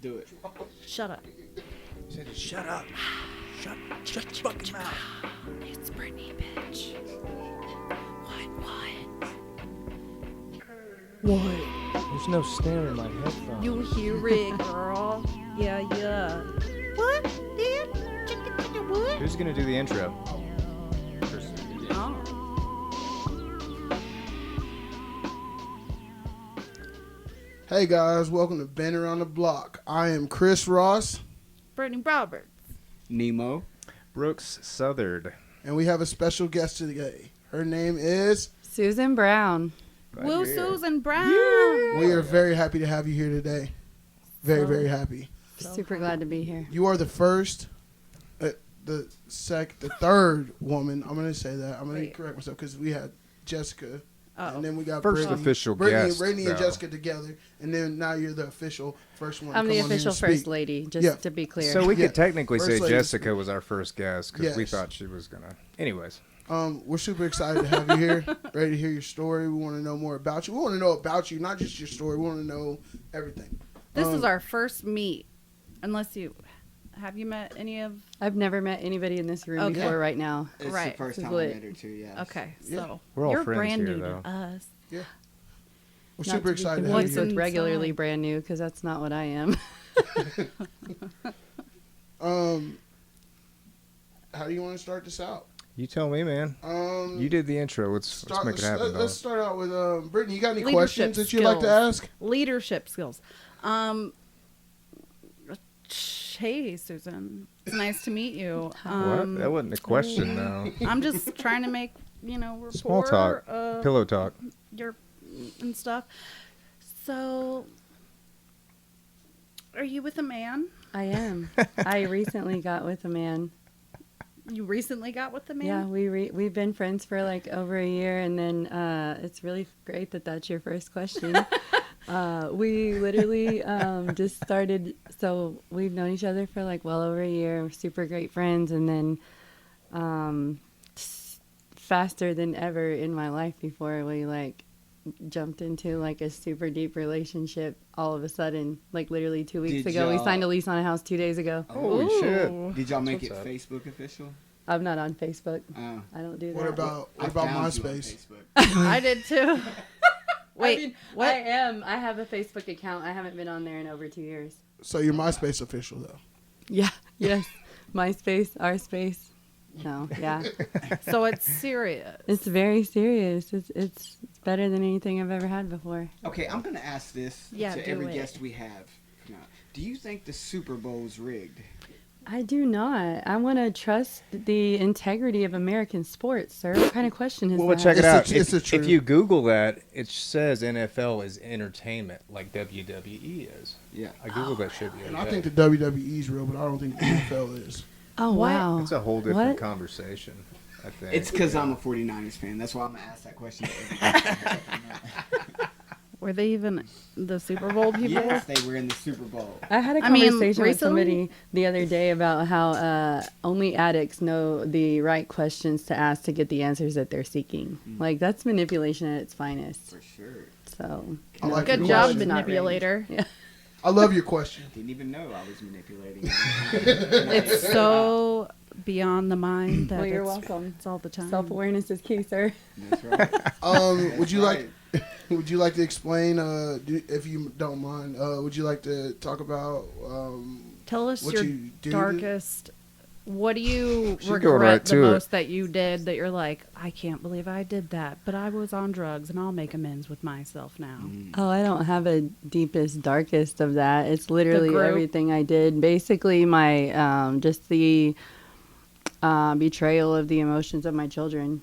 do it. Shut up. He said, shut up. Shut your fucking mouth. It's Brittany, bitch. What? There's no snare in my headphones. You hear it, girl. Yeah. What? What? Who's going to do the intro? Oh. Hey guys, welcome to Been Around the Block. I am Chris Ross, Brittany Roberts. Nemo. Brooks Southard. and we have a special guest today. Her name is. Susan Brown. Right Woo, here. Susan Brown. We are very happy to have you here today. Very, So- very happy. Super glad to be here. You are the first, the third woman. I'm gonna say that. I'm gonna Wait. correct myself because we had Jessica, Oh. and then we got First Brittany, official Brittany, guest, Brittany and though. Jessica together, and then now you're the official first one. to I'm come the on here official and first speak. lady, just Yeah. to be clear. So we Yeah. could technically First say lady. Jessica was our first guest because we Yes. thought she was going to. Anyways. We're super excited to have you here, ready to hear your story. We want to know more about you. We want to know about you, not just your story. We want to know everything. This is our first meet. Unless have you met any of? I've never met anybody in this room Okay. before right now. It's Right. the first This is time I lit. met her too, yeah. Okay, Yeah. so We're all you're friends brand here, new though. to us. We're Not super to be excited to have What's you confused here. with inside? regularly brand new, because that's not what I am. How do you want to start this out? You tell me, man. You did the intro. Let's make it happen, Let's though. start out with Brittany. You got any Leadership questions that you'd like to skills. ask? Leadership skills. Hey, Susan. It's nice to meet you. What? That wasn't a question, though. I'm just trying to make, rapport. Small talk. Pillow talk. And stuff. So, are you with a man? I am. I recently got with a man. You recently got with a man? Yeah, we've been friends for like over a year, and then it's really great that that's your first question. We literally just started, so we've known each other for like well over a year. We're super great friends, and then faster than ever in my life before, we like jumped into like a super deep relationship all of a sudden. Like literally 2 weeks Did ago, we y'all- signed a lease on a house 2 days ago. Holy shit. Ooh. Did y'all make What's it up? Facebook official? I'm not on Facebook. Oh. I don't do that. What about I found you on MySpace? Facebook. I did too. Wait, I mean, what? I am. I have a Facebook account. I haven't been on there in over 2 years. So you're MySpace official though. Yeah. Yes. MySpace, our space. No. Yeah. So it's serious. It's very serious. It's better than anything I've ever had before. Okay, I'm going to ask this Yeah, to do every it. guest we have. Now, do you think the Super Bowl's rigged? I do not. I want to trust the integrity of American sports, sir. What kind of question is Well, that? check it It's a- out. it's a If true- you Google that, it says NFL is entertainment, like WWE is. Yeah. I Googled that shit the And other I think day. the WWE is real, but I don't think the NFL is. Oh, What? wow. It's a whole different What? conversation, I think. It's because I'm a 49ers fan. That's why I'm going to ask that question to every guest. Were they even the Super Bowl people? Yes, they were in the Super Bowl. I had a I mean, conversation with recently- somebody the other day about how only addicts know the right questions to ask to get the answers that they're seeking. Like, that's manipulation at its finest. For sure. So, I like Good your job, question. manipulator. I love your question. Didn't even know I was manipulating. It's so beyond the mind that well, you're it's, welcome. it's all the time. Self-awareness is key, sir. That's right. Would you right. would you like to explain, if you don't mind, would you like to talk about Tell us what your you do? darkest. What do you She's going regret right the to it. most that you did that you're like, I can't believe I did that, but I was on drugs and I'll make amends with myself now. Oh, I don't have a deepest, darkest of that. It's literally group? everything I did. Basically, my just the betrayal of the emotions of my children.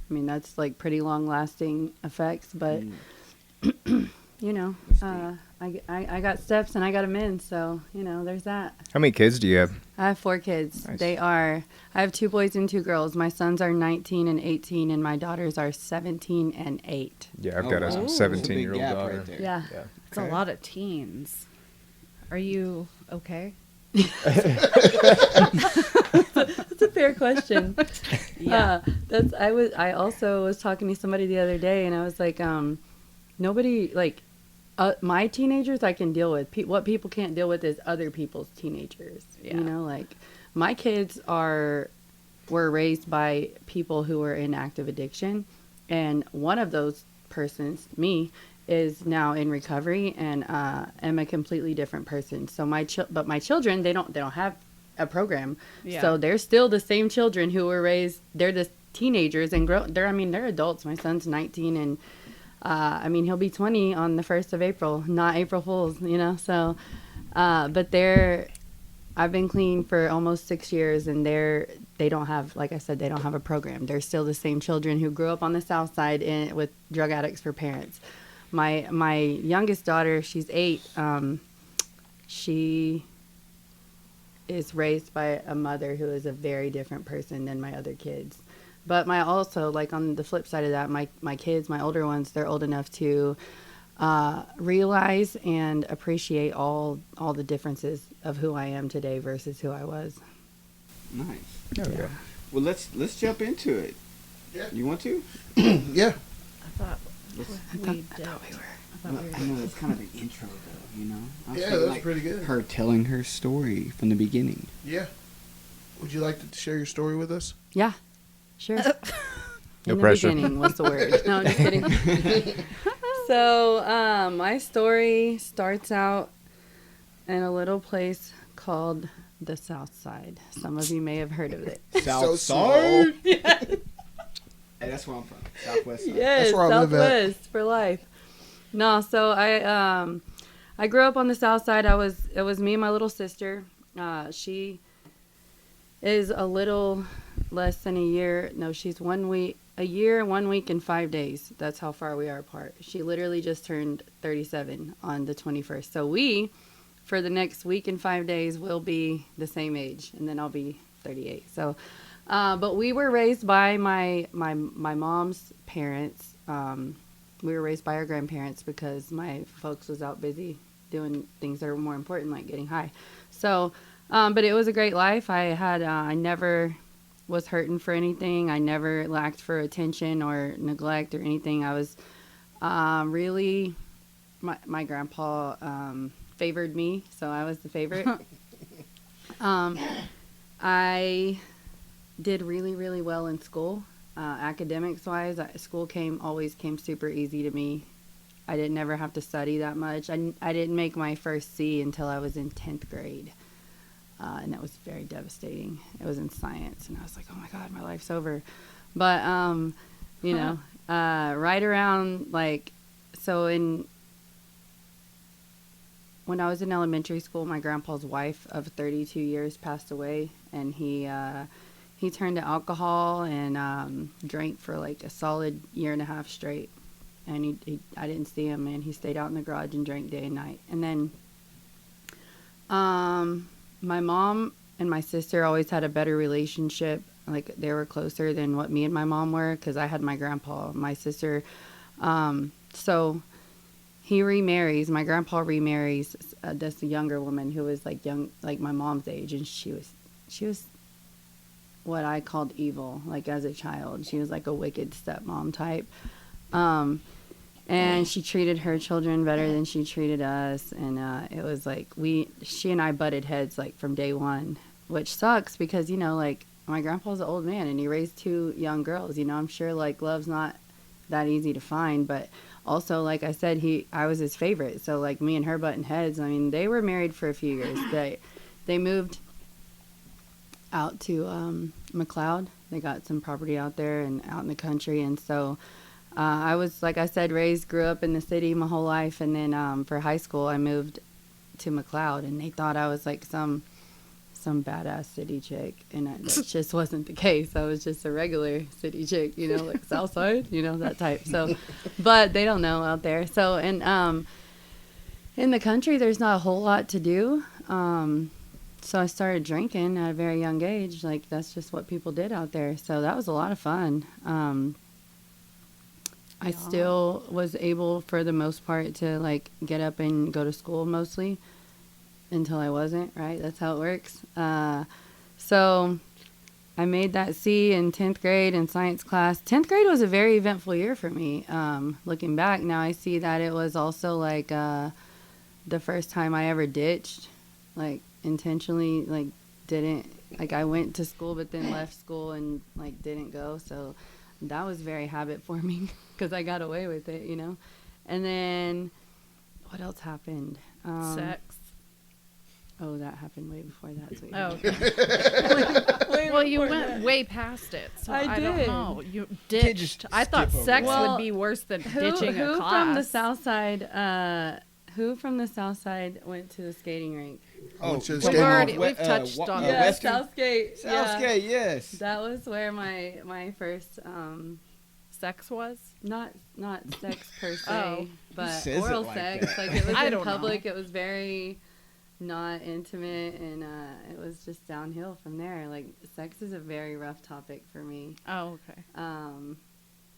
I mean, that's like pretty long-lasting effects, but you know, I got steps and I got amends, so you know, there's that. How many kids do you have? I have 4 kids. Nice. I have 2 boys and 2 girls. My sons are 19 and 18, and my daughters are 17 and 8. Yeah, I've Oh, got wow. a It's a big 17-year-old gap daughter. right there. Yeah. Yeah. It's a lot of teens. Are you okay? That's a fair question. Yeah. I also was talking to somebody the other day, and I was like, nobody, like, my teenagers I can deal with. What people can't deal with is other people's teenagers. Yeah. You know, like my kids were raised by people who were in active addiction, and one of those persons, me, is now in recovery and am a completely different person. So my children, they don't have a program. Yeah. So they're still the same children who were raised. They're the teenagers and they're adults. My son's 19 and he'll be 20 on the 1st of April, not April Fools, you know? So, but I've been clean for almost 6 years and they don't have, like I said, they don't have a program. They're still the same children who grew up on the South Side with drug addicts for parents. My youngest daughter, she's 8. She is raised by a mother who is a very different person than my other kids. But also, like on the flip side of that, my kids, my older ones, they're old enough to realize and appreciate all the differences of who I am today versus who I was. Nice. Okay. Well, let's jump into it. Yeah. You want to? Yeah. I thought we did. Well, I know that's kind of an intro, though. You know. I was Yeah, thinking, that's pretty good. Her telling her story from the beginning. Yeah. Would you like to share your story with us? Yeah, sure. No In the pressure. beginning was the word. No, just kidding. So, my story starts out in a little place called the South Side. Some of you may have heard of it. South small. Side. Hey, that's where I'm from. Southwest side. Yes, That's where I live at. Southwest for life. No, so I grew up on the South Side. It was me and my little sister. She is a little less than a year. No, she's a year, 1 week, and 5 days. That's how far we are apart. She literally just turned 37 on the 21st. So we, for the next week and 5 days, will be the same age, and then I'll be 38. So, but we were raised by my mom's parents. We were raised by our grandparents because my folks was out busy doing things that were more important, like getting high. So, but it was a great life. I never was hurting for anything. I never lacked for attention or neglect or anything. I was really, my grandpa favored me, so I was the favorite. I did really, really well in school. Academics wise, school always came super easy to me. I didn't never have to study that much. I didn't make my first C until I was in 10th grade. And that was very devastating. It was in science, and I was like, oh my God, my life's over. But, you know, right around, like, so when I was in elementary school, my grandpa's wife of 32 years passed away, and he turned to alcohol and drank for like a solid year and a half straight. And I didn't see him, and he stayed out in the garage and drank day and night. And then my mom and my sister always had a better relationship. Like, they were closer than what me and my mom were, because I had my grandpa. My sister, so he remarries. My grandpa remarries this younger woman who was like young, like my mom's age, and she was what I called evil, like as a child. She was like a wicked stepmom type. And she treated her children better than she treated us. And it was like she and I butted heads like from day one, which sucks because, you know, like my grandpa's an old man and he raised 2 young girls. You know, I'm sure like love's not that easy to find, but also, like I said, I was his favorite. So like me and her butting heads. I mean, they were married for a few years. They moved out to McLeod. They got some property out there and out in the country, and so I was, like I said, grew up in the city my whole life, and then for high school I moved to McLeod, and they thought I was like some badass city chick, and that just wasn't the case. I was just a regular city chick, you know, like Southside, you know, that type. So, but they don't know out there. So, and in the country there's not a whole lot to do. So I started drinking at a very young age. Like, that's just what people did out there. So that was a lot of fun. I still was able, for the most part, to, like, get up and go to school mostly until I wasn't, right? That's how it works. So I made that C in 10th grade in science class. 10th grade was a very eventful year for me. Looking back now, I see that it was also like the first time I ever ditched, like intentionally, like didn't, like I went to school but then left school and like didn't go. So that was very habit forming because I got away with it, you know. And then what else happened? Sex. Oh, that happened way before that. So Oh, okay. Well, you went way past it, so I I don't did. know. You can't just ditched. I thought skip over sex that. would be worse than who ditching a class. from the south side? Who from the south side went to the skating rink? Oh, Which is We've skating already off- we've touched on Yeah, Western? Southgate. Southgate, yes. That was where my first Sex was. not sex per se, Oh. but says it oral like sex. that? Like it was I in don't know. public. It was very not intimate, and it was just downhill from there. Like sex is a very rough topic for me. Oh, okay.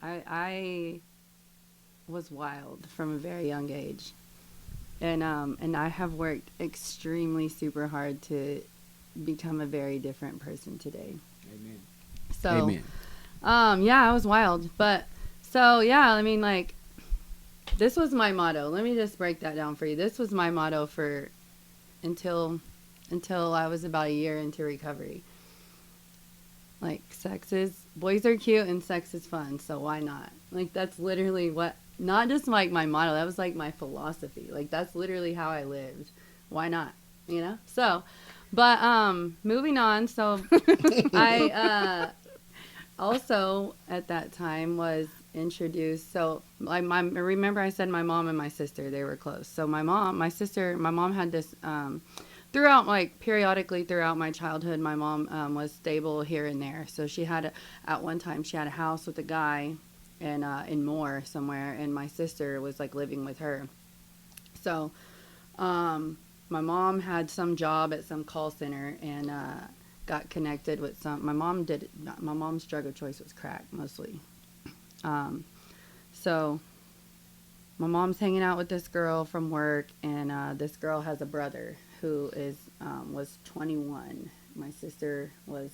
I was wild from a very young age, and I have worked extremely super hard to become a very different person today. Amen. So, Amen. yeah, I was wild, but so yeah, I mean, like, this was my motto. Let me just break that down for you. This was my motto for until I was about a year into recovery. Like, boys are cute and sex is fun, so why not? Like, that's literally what, not just like my motto, that was like my philosophy. Like, that's literally how I lived. Why not? You know? So, but, moving on, so I, also at that time was introduced, so remember I said my mom and my sister, they were close. So my mom had this, throughout, like, periodically throughout my childhood, my mom was stable here and there. So she had, at one time, she had a house with a guy in Moore somewhere, and my sister was, like, living with her. So my mom had some job at some call center and got connected with my mom's drug of choice was crack, mostly. So my mom's hanging out with this girl from work, and this girl has a brother who was 21. My sister was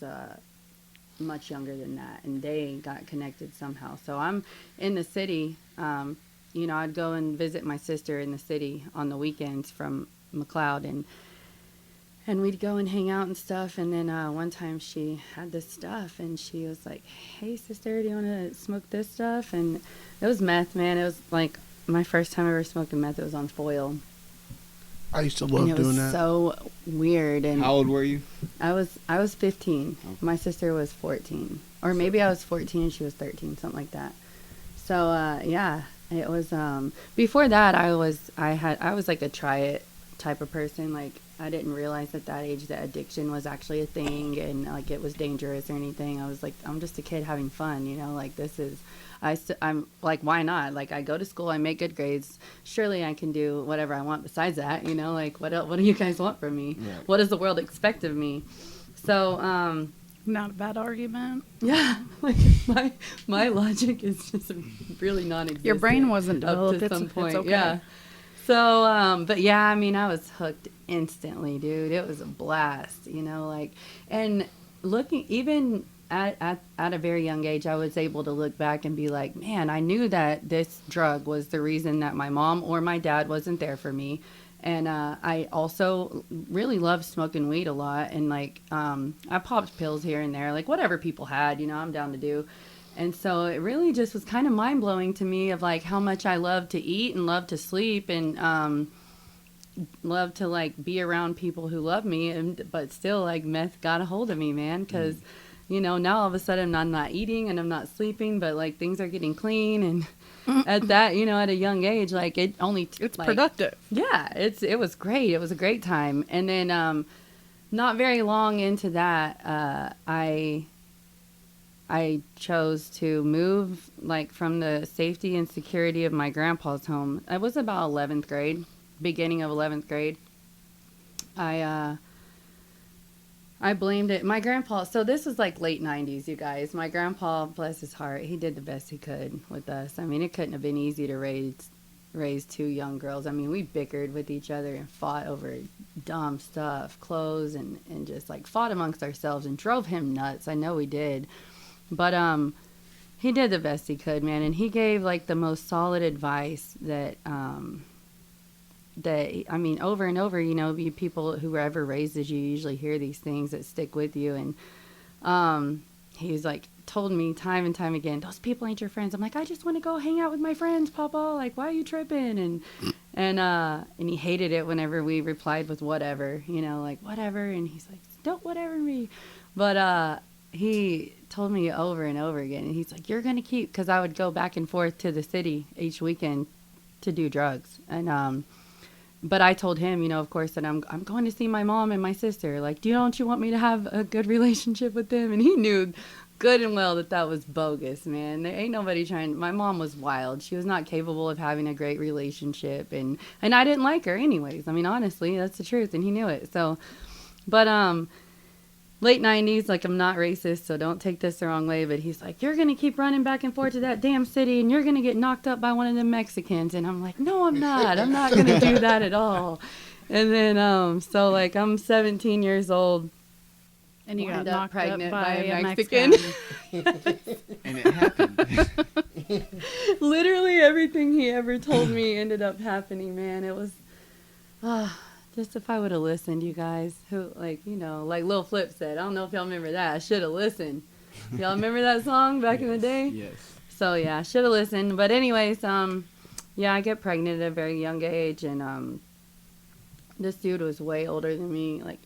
much younger than that, and they got connected somehow. So I'm in the city. You know, I'd go and visit my sister in the city on the weekends from McLeod, and we'd go and hang out and stuff. And then one time she had this stuff, and she was like, "Hey, sister, do you want to smoke this stuff?" And it was meth, man. It was like my first time ever smoking meth. It was on foil. I used to And love it doing was that. so weird. And How old were you? I was 15. Okay. My sister was 14, or maybe I was 14 and she was 13, something like that. So yeah, it was. Before that, I was like a try it type of person. Like, I didn't realize at that age that addiction was actually a thing and like it was dangerous or anything. I was like, I'm just a kid having fun, you know. Like, this is. I'm like, why not? Like, I go to school, I make good grades. Surely I can do whatever I want besides that, you know? Like, what do you guys want from me? Right. What does the world expect of me? So, Not a bad argument. yeah, like my logic is just really non-existent. Your brain wasn't up developed. to It's, some it's point. okay. Yeah. So, but yeah, I mean, I was hooked instantly, dude. It was a blast, you know, like, and looking even at a very young age, I was able to look back and be like, man, I knew that this drug was the reason that my mom or my dad wasn't there for me. And I also really loved smoking weed a lot. And, like, I popped pills here and there, like whatever people had, you know, I'm down to do. And so it really just was kind of mind-blowing to me of, like, how much I love to eat and love to sleep and love to, like, be around people who love me. But still, like, meth got a hold of me, man, because... You know, now all of a sudden I'm not eating and I'm not sleeping, but like things are getting clean. And at that, you know, at a young age, like it only, It's like, productive. yeah, it was great. It was a great time. And then, not very long into that, I chose to move like from the safety and security of my grandpa's home. I was about 11th grade, beginning of 11th grade. I blamed it. My grandpa, so this was like late 90s, you guys. My grandpa, bless his heart, he did the best he could with us. I mean, it couldn't have been easy to raise raised two young girls. I mean, we bickered with each other and fought over dumb stuff, clothes, and just like fought amongst ourselves and drove him nuts. I know we did. But he did the best he could, man, and he gave like the most solid advice that I mean, over and over, you know, you people who were ever raised as you usually hear these things that stick with you. And he's like told me time and time again, those people ain't your friends. I'm like, I just want to go hang out with my friends, Papa. Like, why are you tripping? And he hated it whenever we replied with whatever, you know, like whatever. And he's like, don't whatever me. But he told me over and over again, and he's like, you're gonna keep, because I would go back and forth to the city each weekend to do drugs. And but I told him, you know, of course, that I'm going to see my mom and my sister. Like, don't you want me to have a good relationship with them? And he knew good and well that was bogus, man. There ain't nobody trying. My mom was wild. She was not capable of having a great relationship, and I didn't like her anyways. I mean, honestly, that's the truth, and he knew it. So, but late 90s, like, I'm not racist, so don't take this the wrong way, but he's like, you're gonna keep running back and forth to that damn city, and you're gonna get knocked up by one of them Mexicans. And I'm like, no, I'm not gonna do that at all. And then so like I'm 17 years old And you got wound up knocked pregnant up by a Mexican. And it happened. Literally everything he ever told me ended up happening, man. It was just if I would have listened, you guys, who, like, you know, like Lil Flip said, I don't know if y'all remember that. I should have listened. Y'all remember that song back in the day? Yes. So yeah, I should have listened. But anyways, yeah, I get pregnant at a very young age, and this dude was way older than me, like,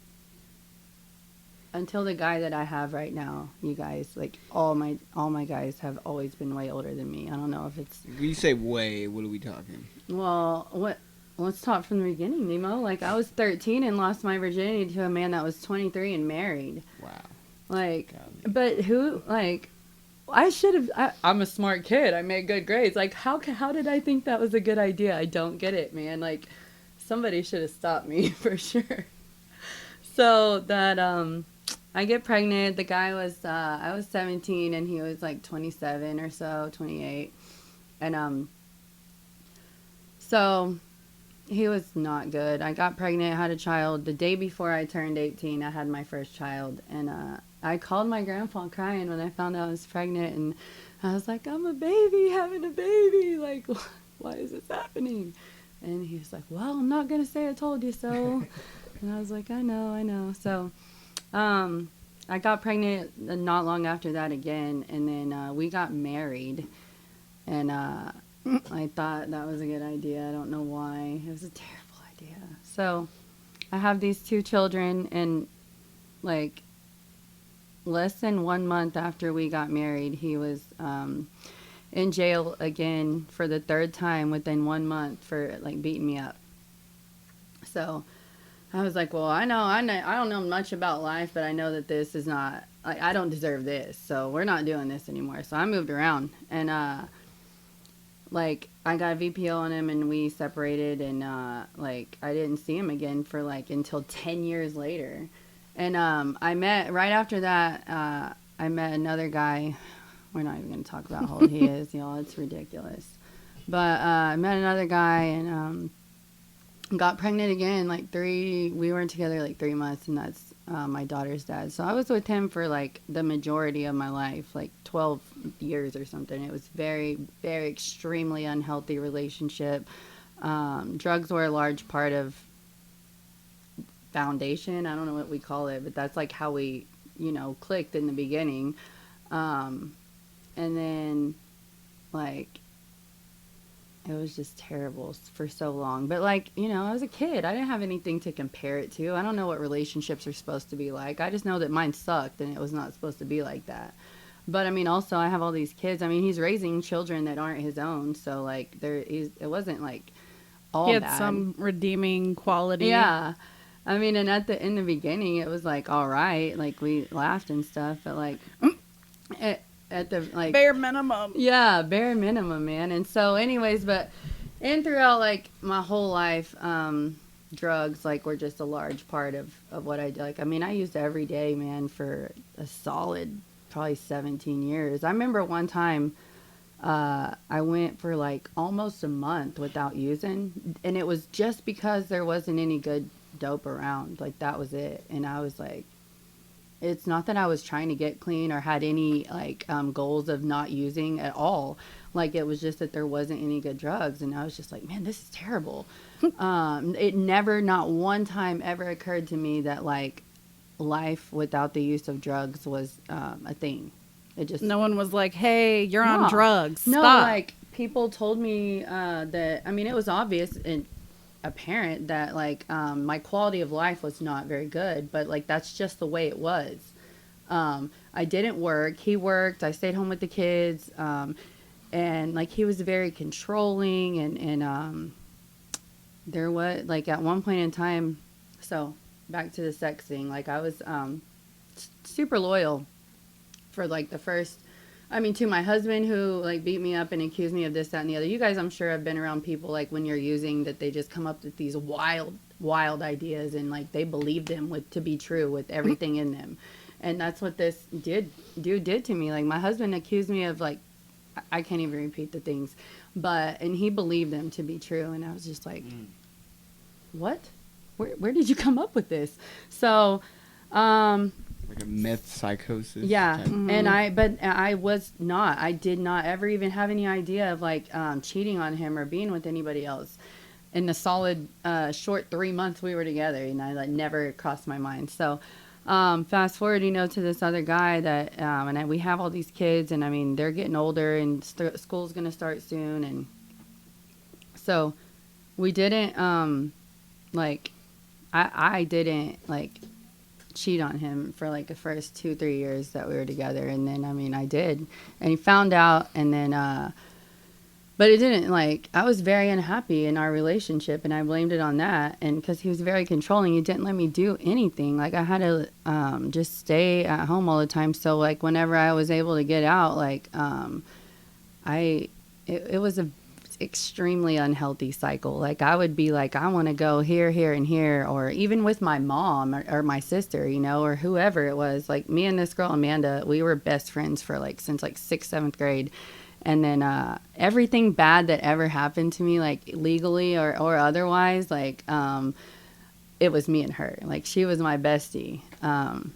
until the guy that I have right now, you guys, like, all my guys have always been way older than me. I don't know if it's, When you say way, what are we talking? well, let's talk from the beginning, Nemo. Like, I was 13 and lost my virginity to a man that was 23 and married. Wow. Like, Golly. but who, like, I should have, I'm a smart kid. I made good grades. Like, how did I think that was a good idea? I don't get it, man. Like, somebody should have stopped me for sure. So that, I get pregnant. The guy was, I was 17 and he was like 27 or so, 28. And, so he was not good. I got pregnant, had a child. The day before I turned 18, I had my first child. And, I called my grandpa crying when I found out I was pregnant. And I was like, I'm a baby, having a baby. Like, why is this happening? And he was like, well, I'm not going to say I told you so. And I was like, I know. So, I got pregnant not long after that again, and then we got married, and I thought that was a good idea. I don't know why. It was a terrible idea. So I have these two children, and like less than 1 month after we got married, he was in jail again for the third time within 1 month for like beating me up. So I was like, well, I don't know much about life, but I know that this is not, like, I don't deserve this, so we're not doing this anymore. So I moved around, and, like, I got a VPO on him, and we separated, and, like, I didn't see him again for, like, until 10 years later. And, right after that, I met another guy. We're not even going to talk about how old he is, y'all. It's ridiculous. But, I met another guy, and, got pregnant again, we weren't together like 3 months, and that's my daughter's dad. So I was with him for like the majority of my life, like 12 years or something. It was very, very extremely unhealthy relationship. Drugs were a large part of foundation. I don't know what we call it, but that's like how we, you know, clicked in the beginning. And then like, it was just terrible for so long. But, like, you know, I was a kid. I didn't have anything to compare it to. I don't know what relationships are supposed to be like. I just know that mine sucked, and it was not supposed to be like that. But, I mean, also, I have all these kids. I mean, he's raising children that aren't his own. So, like, it wasn't, like, all He had bad. some redeeming quality. Yeah. I mean, and in the beginning, it was, like, all right. Like, we laughed and stuff. But, like, at the, like, Bare minimum. yeah, bare minimum, man. And so anyways, and throughout like my whole life, drugs like were just a large part of what I do. Like, I mean, I used every day, man, for a solid probably 17 years. I remember one time I went for like almost a month without using, and it was just because there wasn't any good dope around. Like that was it. And I was like, it's not that I was trying to get clean or had any like goals of not using at all. Like it was just that there wasn't any good drugs, and I was just like, man, this is terrible. It never, not one time ever occurred to me that like life without the use of drugs was a thing. It just No one was like, "Hey, you're No. on drugs. No, Stop." like people told me that. I mean, it was obvious and apparent that like my quality of life was not very good. But like that's just the way it was. I didn't work. He worked. I stayed home with the kids, and like he was very controlling. And there was like at one point in time. So back to the sex thing. Like I was super loyal for like the first, I mean, to my husband who like beat me up and accused me of this, that, and the other. You guys, I'm sure, have been around people like when you're using that they just come up with these wild ideas and like they believe them to be true with everything in them. And that's what this dude did to me. Like my husband accused me of like, I can't even repeat the things, and he believed them to be true. And I was just like, what? Where did you come up with this? So, Like a myth psychosis. yeah, type. and I did not ever even have any idea of like cheating on him or being with anybody else. In the solid short 3 months we were together, and that never crossed my mind. So fast forward, to this other guy that, we have all these kids, and I mean they're getting older, and school's gonna start soon, and so we didn't I didn't like cheat on him for like the first 2-3 years that we were together, and then I did, and he found out, and then but it didn't, like, I was very unhappy in our relationship, and I blamed it on that, and because he was very controlling, he didn't let me do anything. Like I had to just stay at home all the time, so like whenever I was able to get out, like it was a extremely unhealthy cycle. Like I would be like, I want to go here, here, and here, or even with my mom or my sister, or whoever it was. Like me and this girl Amanda, we were best friends for like since like 6th, 7th grade, and then everything bad that ever happened to me, like legally or otherwise, like it was me and her. Like she was my bestie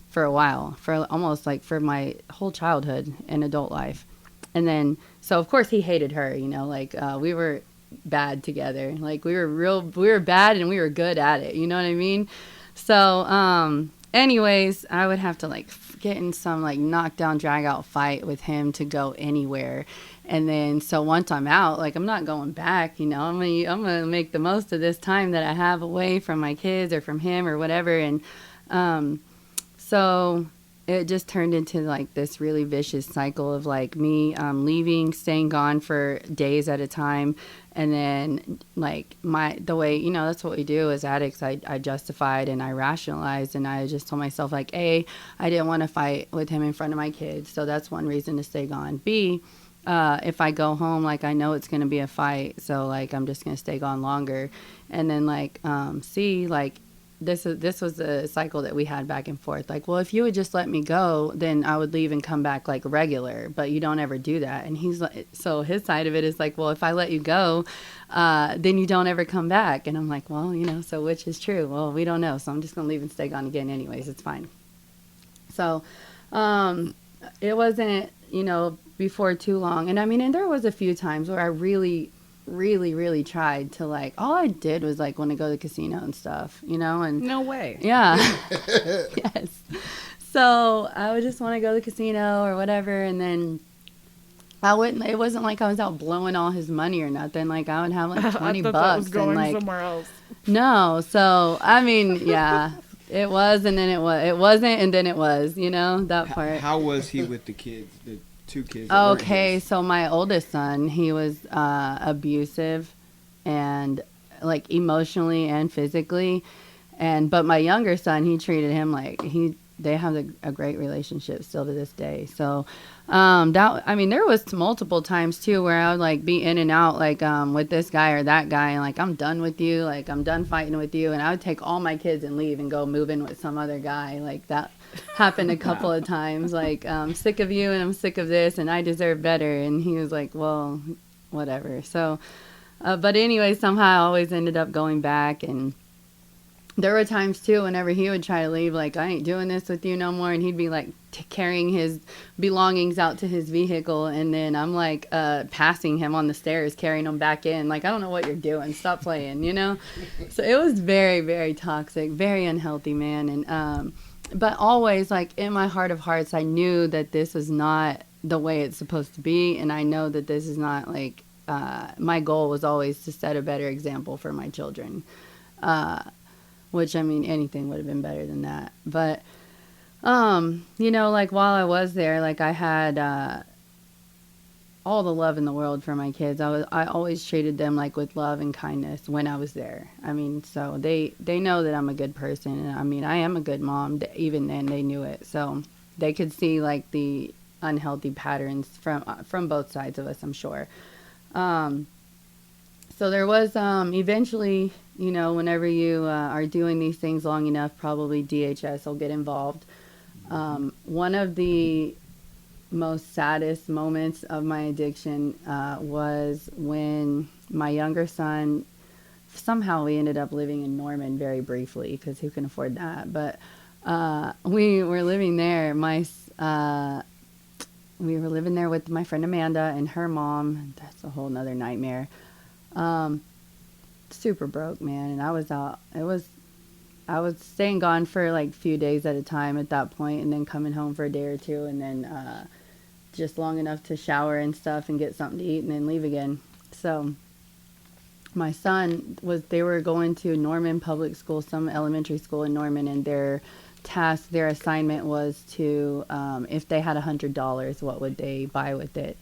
for a while, for almost like for my whole childhood and adult life. And then, so of course he hated her, like we were bad together. Like we were bad and we were good at it. You know what I mean? So, anyways, I would have to like get in some like knockdown, drag out fight with him to go anywhere. And then, so once I'm out, like I'm not going back, I'm gonna make the most of this time that I have away from my kids or from him or whatever. And, so it just turned into like this really vicious cycle of like me leaving, staying gone for days at a time, and then like the way that's what we do as addicts. I justified and I rationalized, and I just told myself like, A, I didn't want to fight with him in front of my kids, so that's one reason to stay gone. B, if I go home, like I know it's gonna be a fight, so like I'm just gonna stay gone longer. And then like C, like this was a cycle that we had back and forth. Like, well, if you would just let me go, then I would leave and come back like regular, but you don't ever do that. And he's like, so his side of it is like, well, if I let you go, then you don't ever come back. And I'm like, well, so which is true? Well, we don't know. So I'm just going to leave and stay gone again anyways. It's fine. So, it wasn't, before too long. And I mean, and there was a few times where I really tried to like, all I did was like want to go to the casino and stuff, and No way. yeah. Yes. So I would just want to go to the casino or whatever, and then it wasn't like I was out blowing all his money or nothing. Like I would have like 20 I thought bucks that was going and like somewhere else. no. So I mean, yeah, it was, and then it wasn't, and then it was, that part. How was he with the kids? The 2 kids. that weren't Okay, his? so my oldest son, he was abusive, and like emotionally and physically, but my younger son, he treated him like they have a great relationship still to this day. So there was multiple times too where I would like be in and out like with this guy or that guy, and like I'm done with you, like I'm done fighting with you, and I would take all my kids and leave and go move in with some other guy. Like that happened a couple of times. Like I'm sick of you and I'm sick of this and I deserve better. And he was like, well, whatever. So but anyway, somehow I always ended up going back. And there were times too whenever he would try to leave, like, I ain't doing this with you no more, and he'd be like carrying his belongings out to his vehicle, and then I'm like passing him on the stairs, carrying him back in, like, I don't know what you're doing, stop playing, you know. So it was very, very toxic, very unhealthy, man. And but always, like, in my heart of hearts, I knew that this was not the way it's supposed to be, and I know that this is not like my goal was always to set a better example for my children. Which, I mean, anything would have been better than that. But, you know, like, while I was there, like, I had all the love in the world for my kids. I always treated them, like, with love and kindness when I was there. I mean, so they know that I'm a good person. And, I mean, I am a good mom. Even then, they knew it. So they could see, like, the unhealthy patterns from both sides of us, I'm sure. So there was eventually, you know, whenever you are doing these things long enough, probably DHS will get involved. One of the most saddest moments of my addiction was when my younger son, somehow we ended up living in Norman very briefly because who can afford that? But we were living there. We were living there with my friend Amanda and her mom. That's a whole nother nightmare. Super broke, man, and I was out. I was staying gone for like a few days at a time at that point, and then coming home for a day or two, and then just long enough to shower and stuff and get something to eat and then leave again. So my son they were going to Norman Public School, some elementary school in Norman, and their assignment was to, if they had $100, what would they buy with it?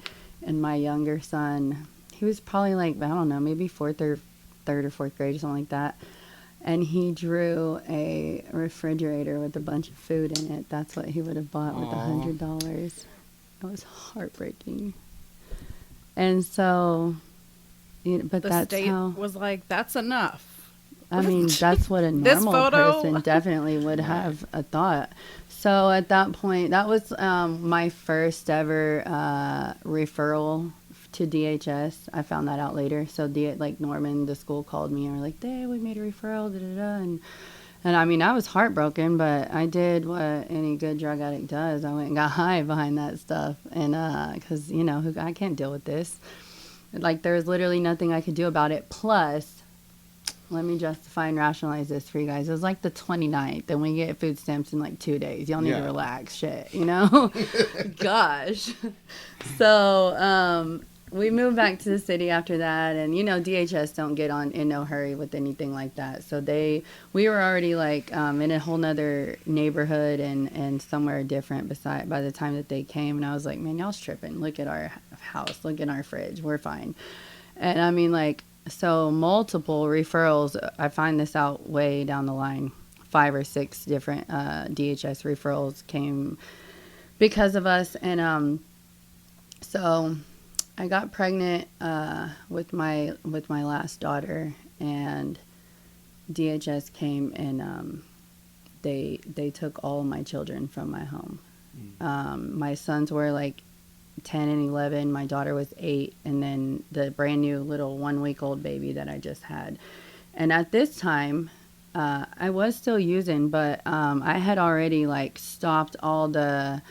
And my younger son, he was probably like, I don't know, maybe third or fourth grade or something like that. And he drew a refrigerator with a bunch of food in it. That's what he would have bought with $100. It was heartbreaking. And so, but The that's state how, was like, that's enough. I mean, that's what a This normal photo? person definitely would have a thought. So at that point, that was my first ever referral to DHS. I found that out later. So like Norman, the school called me and were like, "Hey, we made a referral." And I mean, I was heartbroken, but I did what any good drug addict does. I went and got high behind that stuff, and because you know, I can't deal with this. Like, there was literally nothing I could do about it. Plus, let me justify and rationalize this for you guys. It was like the 29th, and we get food stamps in like 2 days. Y'all need to relax, shit, you know? Gosh. So, we moved back to the city after that, and, you know, DHS don't get on in no hurry with anything like that. So we were already like in a whole nother neighborhood and somewhere different by the time that they came. And I was like, man, y'all's tripping. Look at our house. Look at our fridge. We're fine. And I mean, like, so multiple referrals. I find this out way down the line. 5 or 6 different DHS referrals came because of us. And so I got pregnant with my last daughter, and DHS came and they took all of my children from my home. My sons were like 10 and 11. My daughter was 8, and then the brand new little 1-week-old baby that I just had. And at this time, I was still using, but I had already like stopped all the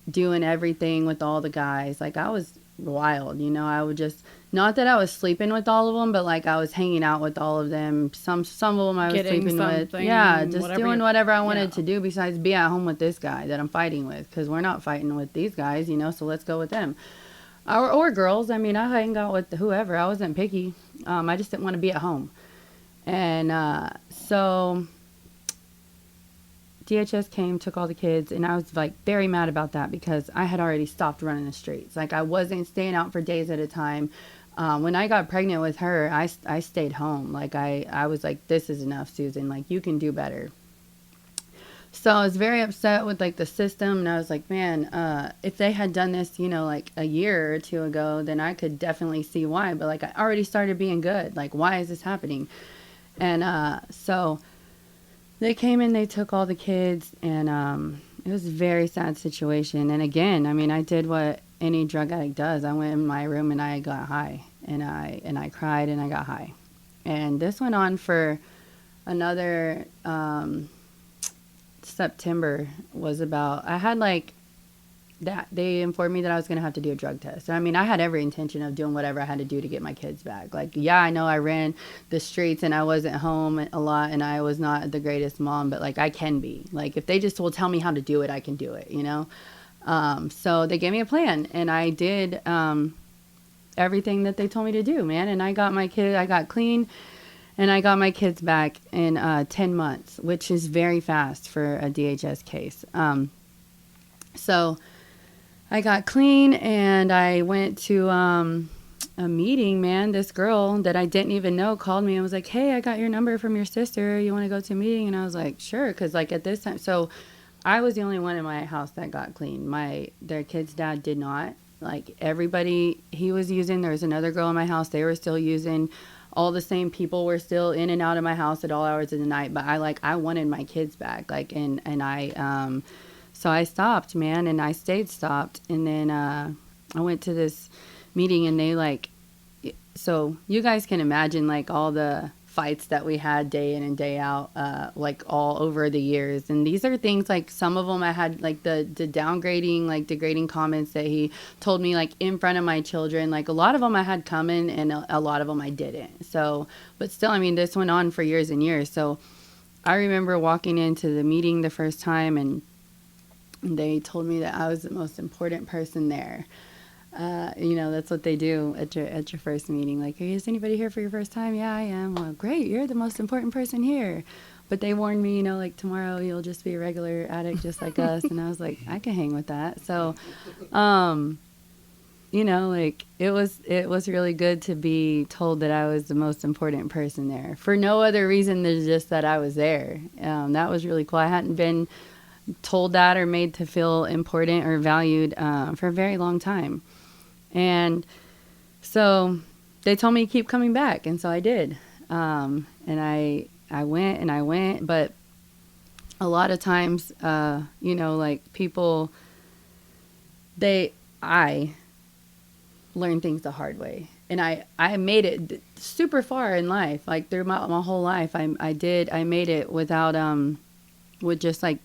doing everything with all the guys. Like, I was wild, you know. I would just, not that I was sleeping with all of them, but like I was hanging out with all of them. Some of them I was sleeping with. Yeah, just doing whatever I wanted to do besides be at home with this guy that I'm fighting with, because we're not fighting with these guys, you know, so let's go with them. Or girls. I mean, I hang out with whoever. I wasn't picky. I just didn't want to be at home. And so DHS came, took all the kids, and I was like very mad about that because I had already stopped running the streets. Like, I wasn't staying out for days at a time. When I got pregnant with her, I stayed home. Like, I was like, this is enough, Susan. Like, you can do better. So I was very upset with like the system, and I was like, man, if they had done this, you know, like a year or two ago, then I could definitely see why. But like I already started being good. Like, why is this happening? And so they came in, they took all the kids, and it was a very sad situation. And again, I mean, I did what any drug addict does. I went in my room and I got high, and I cried and I got high. And this went on for another September was about, I had like that, they informed me that I was going to have to do a drug test. I mean, I had every intention of doing whatever I had to do to get my kids back. Like, yeah, I know I ran the streets and I wasn't home a lot and I was not the greatest mom, but like I can be. Like, if they just will tell me how to do it, I can do it, you know? So they gave me a plan, and I did everything that they told me to do, man. And I got clean, and I got my kids back in 10 months, which is very fast for a DHS case. So I got clean, and I went to a meeting, man. This girl that I didn't even know called me and was like, hey, I got your number from your sister. You want to go to a meeting? And I was like, sure. Because like at this time, so I was the only one in my house that got clean. Their kid's dad did not. Like everybody he was using, there was another girl in my house. They were still using. All the same people were still in and out of my house at all hours of the night. But I wanted my kids back. Like, and I, so I stopped, man, and I stayed stopped. And then, I went to this meeting, and they like, so you guys can imagine like all the fights that we had day in and day out, like all over the years. And these are things like some of them I had like the downgrading, like degrading comments that he told me like in front of my children. Like a lot of them I had coming, and a lot of them I didn't. So, but still, I mean, this went on for years and years. So I remember walking into the meeting the first time, and they told me that I was the most important person there. You know, that's what they do at your first meeting. Like, is anybody here for your first time? Yeah, I am. Well, great. You're the most important person here. But they warned me, you know, like tomorrow you'll just be a regular addict just like us. And I was like, I can hang with that. So, you know, like it was really good to be told that I was the most important person there for no other reason than just that I was there. That was really cool. I hadn't been told that or made to feel important or valued for a very long time. And so they told me to keep coming back. And so I did. And I went, but a lot of times, you know, like people, I learned things the hard way. And I made it super far in life. Like through my whole life, I made it without, with just like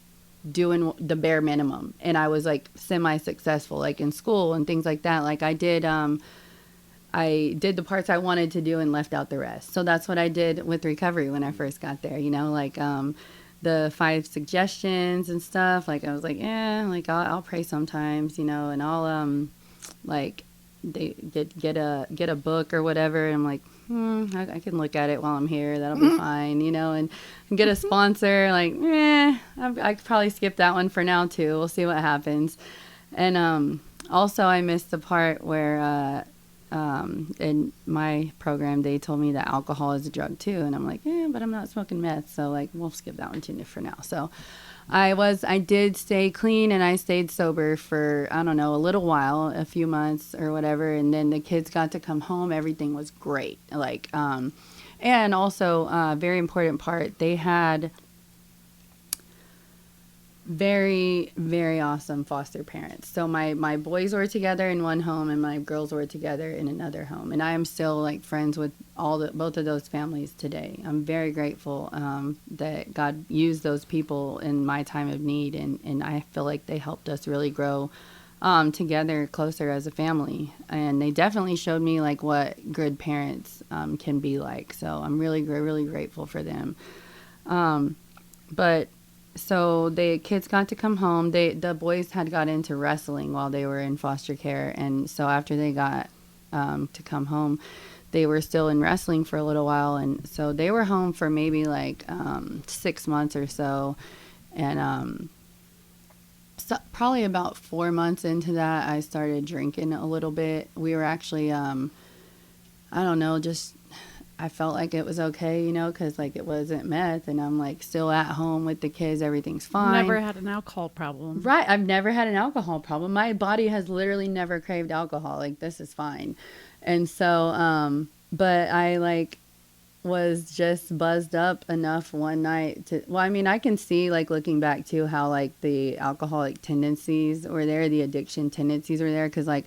doing the bare minimum. And I was like semi-successful, like in school and things like that. Like I did the parts I wanted to do and left out the rest. So that's what I did with recovery when I first got there, you know, like the 5 suggestions and stuff. Like I was like, like I'll pray sometimes, you know, and I'll like they get a book or whatever. And I'm like, I can look at it while I'm here. That'll be fine, you know, and get a sponsor. Like, I could probably skip that one for now too. We'll see what happens. And also I missed the part where in my program they told me that alcohol is a drug too, and I'm like, but I'm not smoking meth, so like we'll skip that one too for now. So I did stay clean, and I stayed sober for, I don't know, a little while, a few months or whatever. And then the kids got to come home. Everything was great. Like, and also a very important part, they had very, very awesome foster parents. So my boys were together in one home, and my girls were together in another home. And I am still like friends with both of those families today. I'm very grateful that God used those people in my time of need, and I feel like they helped us really grow together closer as a family. And they definitely showed me like what good parents can be like. So I'm really, really grateful for them. But so the kids got to come home. The boys had got into wrestling while they were in foster care, and so after they got to come home, they were still in wrestling for a little while, and so they were home for maybe like 6 months or so. And so probably about 4 months into that, I started drinking a little bit. We were actually I don't know, just I felt like it was okay, you know, because like it wasn't meth, and I'm like still at home with the kids, everything's fine. Never had an alcohol problem. Right, I've never had an alcohol problem. My body has literally never craved alcohol. Like, this is fine. And so, but I like was just buzzed up enough one night to, well, I mean, I can see like looking back to how like the alcoholic tendencies were there, the addiction tendencies were there, because like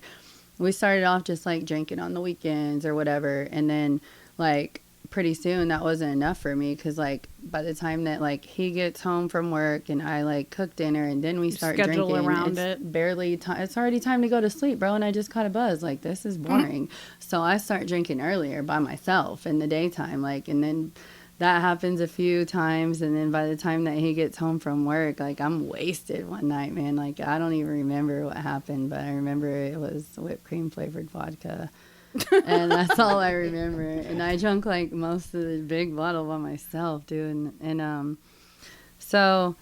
we started off just like drinking on the weekends or whatever, and then like pretty soon that wasn't enough for me, because like by the time that like he gets home from work and I like cook dinner and then we start schedule drinking, around it's it. barely time. It's already time to go to sleep, bro, and I just caught a buzz. Like, this is boring. So I start drinking earlier by myself in the daytime, like, and then that happens a few times, and then by the time that he gets home from work, like, I'm wasted one night, man. Like, I don't even remember what happened, but I remember it was whipped cream flavored vodka. And that's all I remember. And I drank like most of the big bottle by myself, dude. And so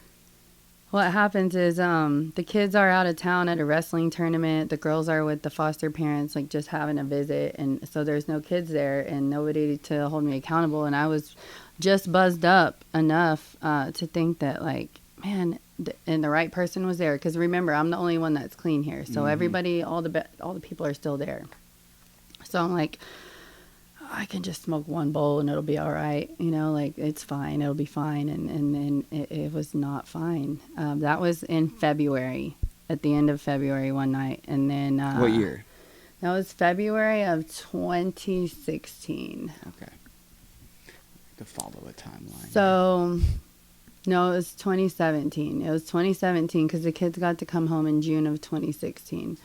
what happens is the kids are out of town at a wrestling tournament. The girls are with the foster parents, like just having a visit. And so there's no kids there and nobody to hold me accountable. And I was just buzzed up enough to think that, like, man, and the right person was there. Because remember, I'm the only one that's clean here. So everybody, all the people are still there. So I'm like, I can just smoke one bowl and it'll be all right. You know, like, it's fine. It'll be fine. And then it was not fine. That was in February, at the end of February one night. And then... What year? That was February of 2016. Okay. To follow a timeline. So, no, it was 2017. It was 2017 because the kids got to come home in June of 2016.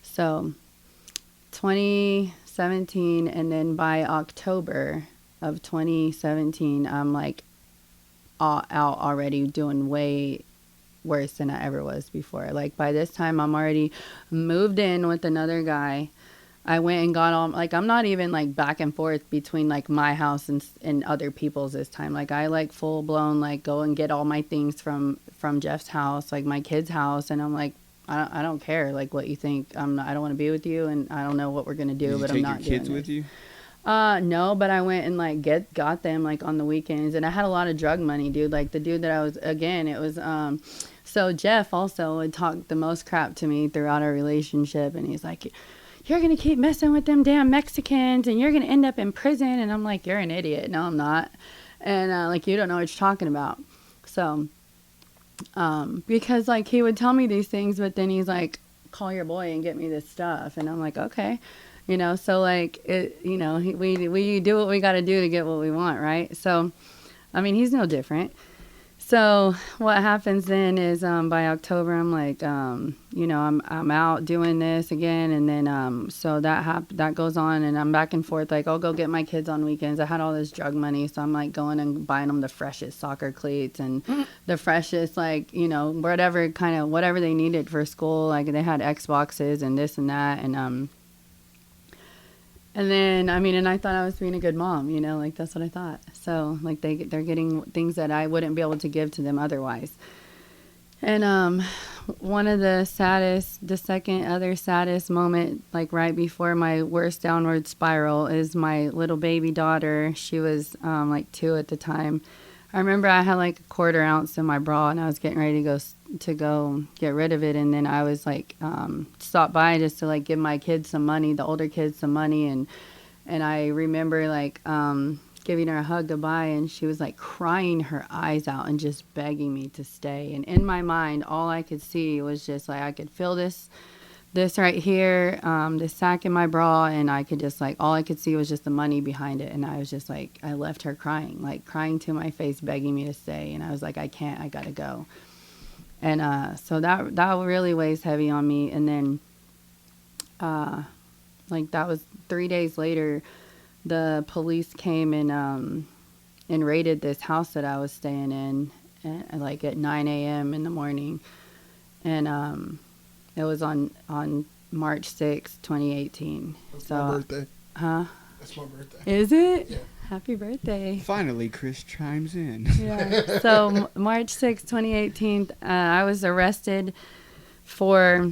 So... 2017, and then by October of 2017, I'm like out already, doing way worse than I ever was before. Like, by this time, I'm already moved in with another guy. I went and got all, like, I'm not even like back and forth between like my house and other people's this time. Like, I like full blown like go and get all my things from Jeff's house, like my kid's house, and I'm like, I don't care like what you think. I don't want to be with you, and I don't know what we're gonna do. But I'm not doing your kids doing with this. you? No, but I went and like got them like on the weekends, and I had a lot of drug money, dude. Like, the dude that I was, again, it was so Jeff also would talk the most crap to me throughout our relationship, and he's like, you're gonna keep messing with them damn Mexicans, and you're gonna end up in prison. And I'm like, you're an idiot. No, I'm not. And like, you don't know what you're talking about. So. Because like he would tell me these things, but then he's like, call your boy and get me this stuff. And I'm like, okay, you know, so like it, you know, we do what we got to do to get what we want. Right. So, I mean, he's no different. So what happens then is, by October, I'm like, you know, I'm out doing this again. And then, so that goes on, and I'm back and forth. Like, I'll go get my kids on weekends. I had all this drug money. So I'm like going and buying them the freshest soccer cleats and the freshest, like, you know, whatever they needed for school. Like, they had Xboxes and this and that. And then, I mean, and I thought I was being a good mom, you know, like, that's what I thought. So, like, they're getting things that I wouldn't be able to give to them otherwise. And one of the second saddest moment, like, right before my worst downward spiral, is my little baby daughter. She was, like, 2 at the time. I remember I had, like, a 1/4 ounce in my bra, and I was getting ready to go get rid of it. And then I was like, stopped by just to like give my kids some money, the older kids some money. And I remember like, giving her a hug goodbye, and she was like crying her eyes out and just begging me to stay. And in my mind, all I could see was just like, I could feel this right here, this sack in my bra. And I could just like, all I could see was just the money behind it. And I was just like, I left her crying to my face, begging me to stay. And I was like, I can't, I gotta go. And so that really weighs heavy on me. And then, like, that was 3 days later, the police came and raided this house that I was staying in, like at 9 a.m. in the morning. And it was on March 6, 2018. That's so, my birthday. Huh? That's my birthday. Is it? Yeah. Happy birthday. Finally, Chris chimes in. Yeah. So March 6, 2018, I was arrested for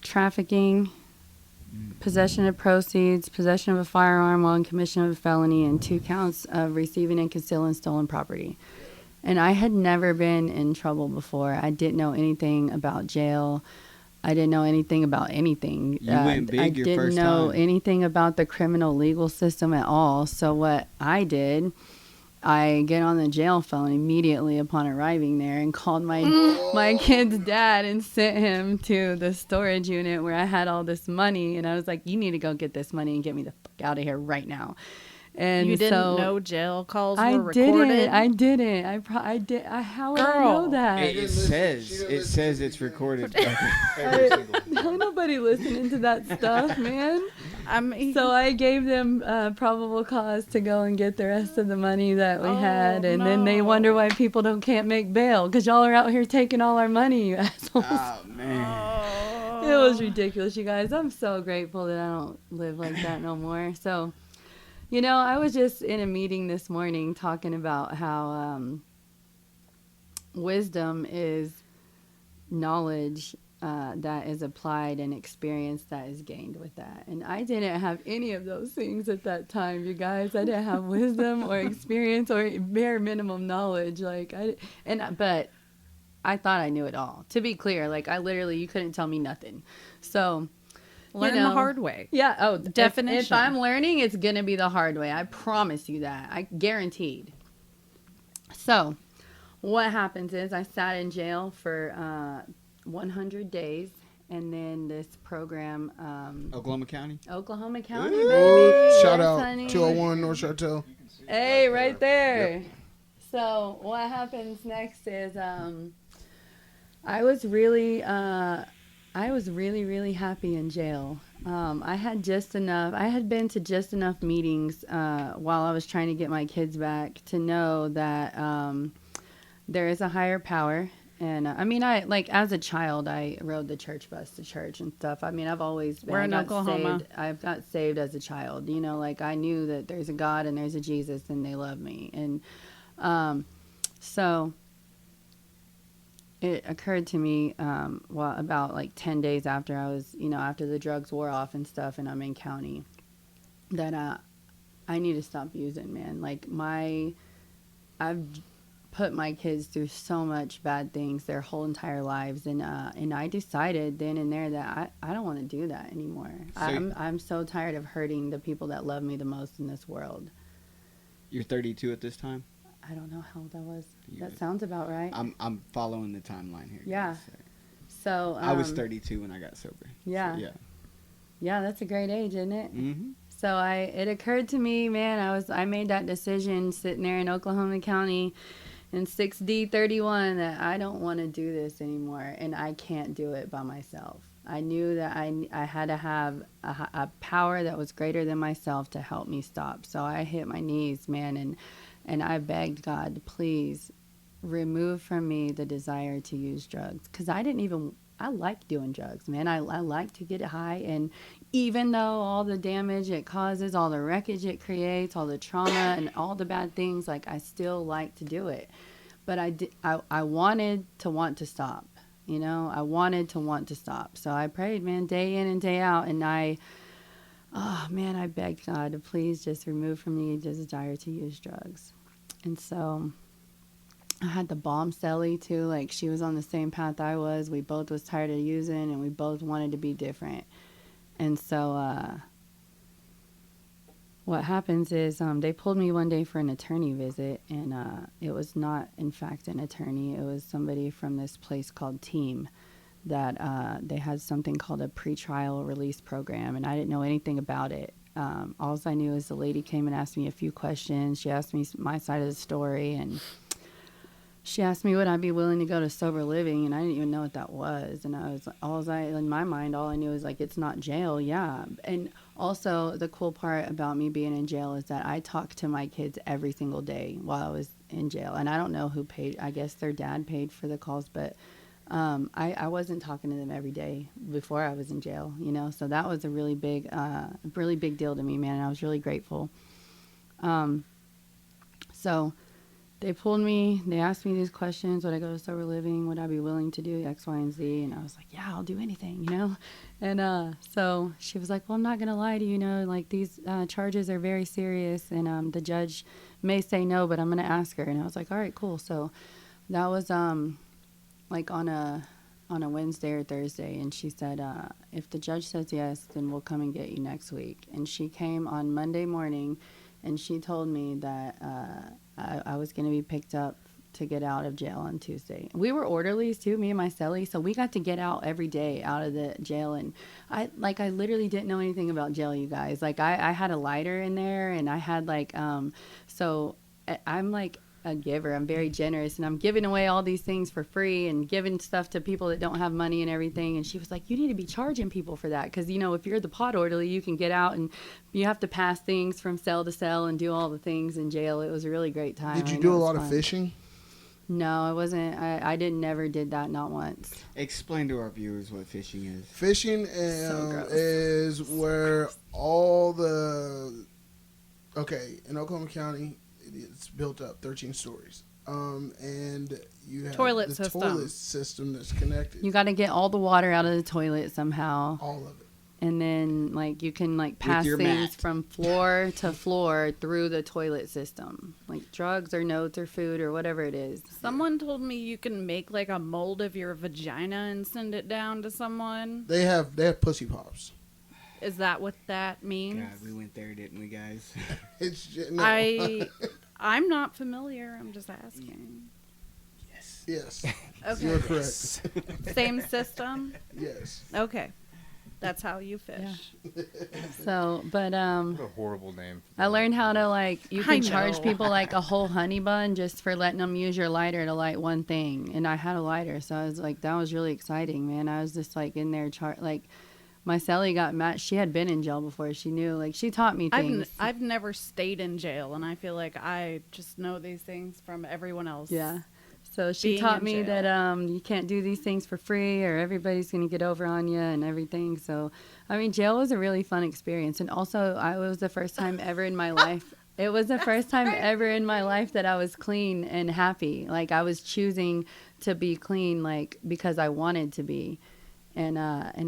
trafficking possession of proceeds, possession of a firearm while in commission of a felony, and 2 counts of receiving and concealing stolen property. And I had never been in trouble before. I didn't know anything about jail. I didn't know anything about anything. You went big I your didn't first know time. anything about the criminal legal system at all. So what I did, I get on the jail phone immediately upon arriving there and called my kid's dad and sent him to the storage unit where I had all this money. And I was like, you need to go get this money and get me the fuck out of here right now. And You didn't so know jail calls were I recorded? I didn't. I did. How would I know Girl. that? It says it's recorded. Ain't nobody listening to that stuff, man. I mean, So I gave them probable cause to go and get the rest of the money that we had, and then they wonder why people can't make bail because y'all are out here taking all our money, you assholes. Oh man. It was ridiculous, you guys. I'm so grateful that I don't live like that no more. So, you know, I was just in a meeting this morning talking about how wisdom is knowledge that is applied and experience that is gained with that. And I didn't have any of those things at that time, you guys. I didn't have wisdom or experience or bare minimum knowledge. But I thought I knew it all. To be clear, you couldn't tell me nothing. So, learn the hard way. yeah. Oh, Definition. If I'm learning, it's going to be the hard way. I promise you that. I guaranteed. So, what happens is I sat in jail for 100 days, and then this program, Oklahoma County. Oklahoma County, baby. Shout Yes, out honey. 201 North Chateau. Hey, right there. So what happens next is I was really really happy in jail. I had been to just enough meetings while I was trying to get my kids back to know that there is a higher power. And as a child, I rode the church bus to church and stuff. I mean, I've always been. We're in Oklahoma. I've got saved as a child. You know, I knew that there's a God and there's a Jesus and they love me. And so it occurred to me, about 10 days after I was, after the drugs wore off and stuff, and I'm in county, that I need to stop using, man. I've put my kids through so much bad things their whole entire lives, and I decided then and there that I don't want to do that anymore. I'm so tired of hurting the people that love me the most in this world. You're 32 at this time. I don't know how old I was. Yeah. That sounds about right. I'm following the timeline here. Yeah. guys. So I was 32 when I got sober. Yeah. So, yeah. Yeah, that's a great age, isn't it? Mm-hmm. So it occurred to me, man, I made that decision sitting there in Oklahoma County in 6D31 that I don't want to do this anymore, and I can't do it by myself. I knew that I had to have a power that was greater than myself to help me stop. So I hit my knees, man, and I begged God to please remove from me the desire to use drugs, because I like doing drugs, man. I like to get high, and even though all the damage it causes, all the wreckage it creates, all the trauma and all the bad things, I still like to do it. But I wanted to want to stop, I wanted to want to stop. So I prayed, man, day in and day out, and I begged God to please just remove from me the desire to use drugs. And so I had the bomb Sally too. She was on the same path I was. We both was tired of using, and we both wanted to be different. And so what happens is they pulled me one day for an attorney visit, and it was not, in fact, an attorney. It was somebody from this place called Team that they had something called a pretrial release program, and I didn't know anything about it. All I knew is the lady came and asked me a few questions. She asked me my side of the story, and she asked me would I be willing to go to sober living, and I didn't even know what that was. And I was in my mind, all I knew was it's not jail, yeah. And also the cool part about me being in jail is that I talked to my kids every single day while I was in jail, and I don't know who paid. I guess their dad paid for the calls, but I wasn't talking to them every day before I was in jail, So that was a really big deal to me, man. And I was really grateful. So they pulled me. They asked me these questions: would I go to sober living? Would I be willing to do X, Y, and Z? And I was like, yeah, I'll do anything, you know. And so she was like, well, I'm not gonna lie to you, like these charges are very serious, and the judge may say no, but I'm gonna ask her. And I was like, all right, cool. So that was like on a Wednesday or Thursday, and she said, if the judge says yes, then we'll come and get you next week. And she came on Monday morning, and she told me that I was going to be picked up to get out of jail on Tuesday. We were orderlies too, me and my cellie, so we got to get out every day out of the jail. And I literally didn't know anything about jail, you guys. Like I had a lighter in there, and I had so I'm like a giver. I'm very generous, and I'm giving away all these things for free and giving stuff to people that don't have money and everything. And she was like, you need to be charging people for that, because if you're the pot orderly, you can get out and you have to pass things from cell to cell and do all the things in jail. It was a really great time. Did you do a lot of fishing? No, it wasn't. I never did that, not once. Explain to our viewers what fishing is. Fishing gross. is where all the in Oklahoma County, it's built up 13 stories, and you have Toilet the system. toilet system that's connected. You got to get all the water out of the toilet somehow. All of it. And then you can pass your things mat. from floor to floor through the toilet system, like drugs or notes or food or whatever it is. Someone told me you can make like a mold of your vagina and send it down to someone. They have pussy pops. Is that what that means? God, we went there, didn't we, guys? It's no. I'm not familiar. I'm just asking. Yes. Yes, Okay. you're correct. Same system? Yes. Okay. That's how you fish. So, but What a horrible name. I learned how to you I can charge know. people a whole honey bun just for letting them use your lighter to light one thing. And I had a lighter, so I was like, that was really exciting, man. I was just in there my cellie got mad. She had been in jail before. She knew, she taught me things. I've never stayed in jail, and I feel like I just know these things from everyone else. Yeah. So she Being taught in me jail. that you can't do these things for free, or everybody's going to get over on you and everything. So, jail was a really fun experience. And also, it was the first time ever in my life. It was the first time ever in my life that I was clean and happy. I was choosing to be clean, because I wanted to be. And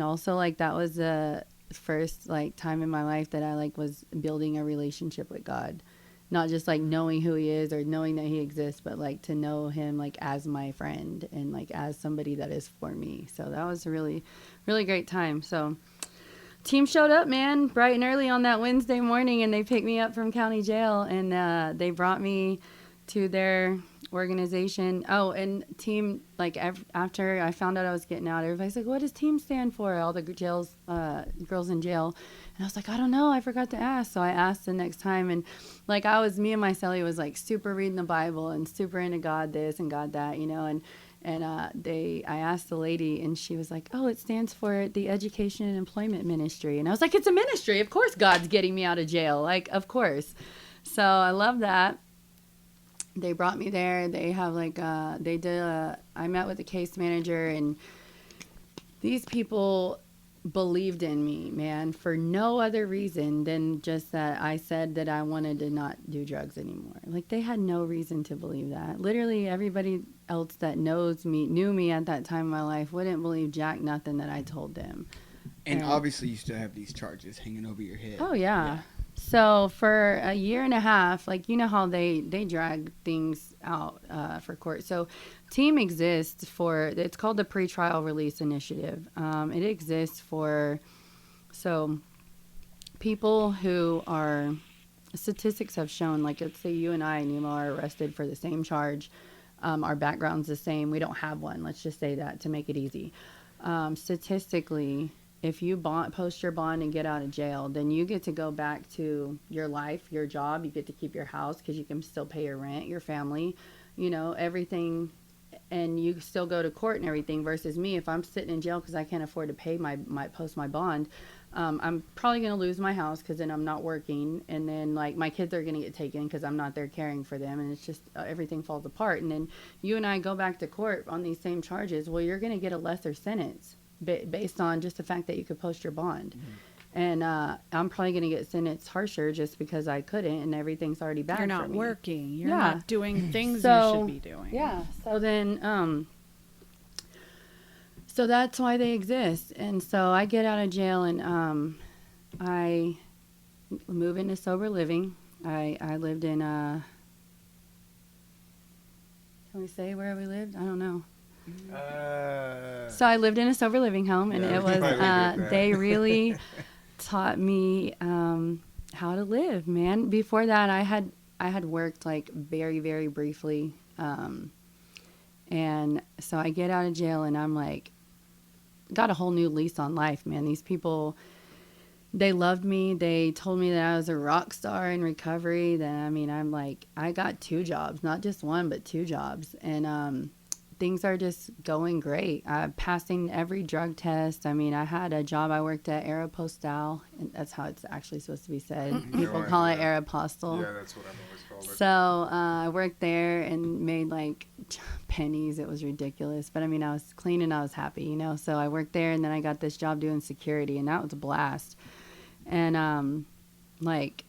also that was the first time in my life that I was building a relationship with God. Not just knowing who he is or knowing that he exists, but to know him as my friend and as somebody that is for me. So that was a really, really great time. So team showed up, man, bright and early on that Wednesday morning, and they picked me up from county jail, and they brought me to their organization. Oh, and team, after I found out I was getting out, everybody's like, what does team stand for? All the girls in jail. And I was like, I don't know, I forgot to ask. So I asked the next time, and me and my cellie was super reading the Bible and super into God this and God that, and I asked the lady, and she was like, oh, it stands for the Education and Employment Ministry. And I was like, it's a ministry, of course God's getting me out of jail, of course. So I love that. They brought me there. They have I met with the case manager, and these people believed in me, man, for no other reason than just that I said that I wanted to not do drugs anymore. They had no reason to believe that. Literally everybody else that knew me at that time in my life wouldn't believe jack nothing that I told them. And obviously, you still have these charges hanging over your head. Oh, yeah. So for a year and a half, how they drag things out for court. So TEAM exists it's called the Pretrial Release Initiative. It exists for people who are, statistics have shown, let's say you and I, Nemo, are arrested for the same charge. Our background's the same. We don't have one. Let's just say that to make it easy. Statistically, if you post your bond and get out of jail, then you get to go back to your life, your job. You get to keep your house because you can still pay your rent, your family, everything. And you still go to court and everything, versus me, if I'm sitting in jail because I can't afford to pay my bond, I'm probably going to lose my house because then I'm not working. And then my kids are going to get taken because I'm not there caring for them. And it's just everything falls apart. And then you and I go back to court on these same charges. Well, you're going to get a lesser sentence based on just the fact that you could post your bond. Mm-hmm. And I'm probably going to get sentenced harsher just because I couldn't, and everything's already bad You're for not me. working. You're Yeah. not doing things you So, should be doing. Yeah. So then, so that's why they exist. And so I get out of jail and I move into sober living. I lived in, can we say where we lived? I don't know. So I lived in a sober living home, and Yeah, it we was, could probably leave it at they that. really taught me how to live, man. Before that, I had worked like very, very briefly. And so I get out of jail and I'm like, got a whole new lease on life, man. These people, they loved me. They told me that I was a rock star in recovery. Then, I mean, I'm like, I got 2 jobs, not just one, but 2 jobs. And things are just going great. I'm passing every drug test. I mean, I had a job. I worked at Aeropostale, and that's how it's actually supposed to be said. People Yeah, call it yeah. Aeropostale. Yeah, that's what I've always called it. So I worked there and made like pennies. It was ridiculous. But I mean, I was clean and I was happy, you know. So I worked there and then I got this job doing security, and that was a blast. And like,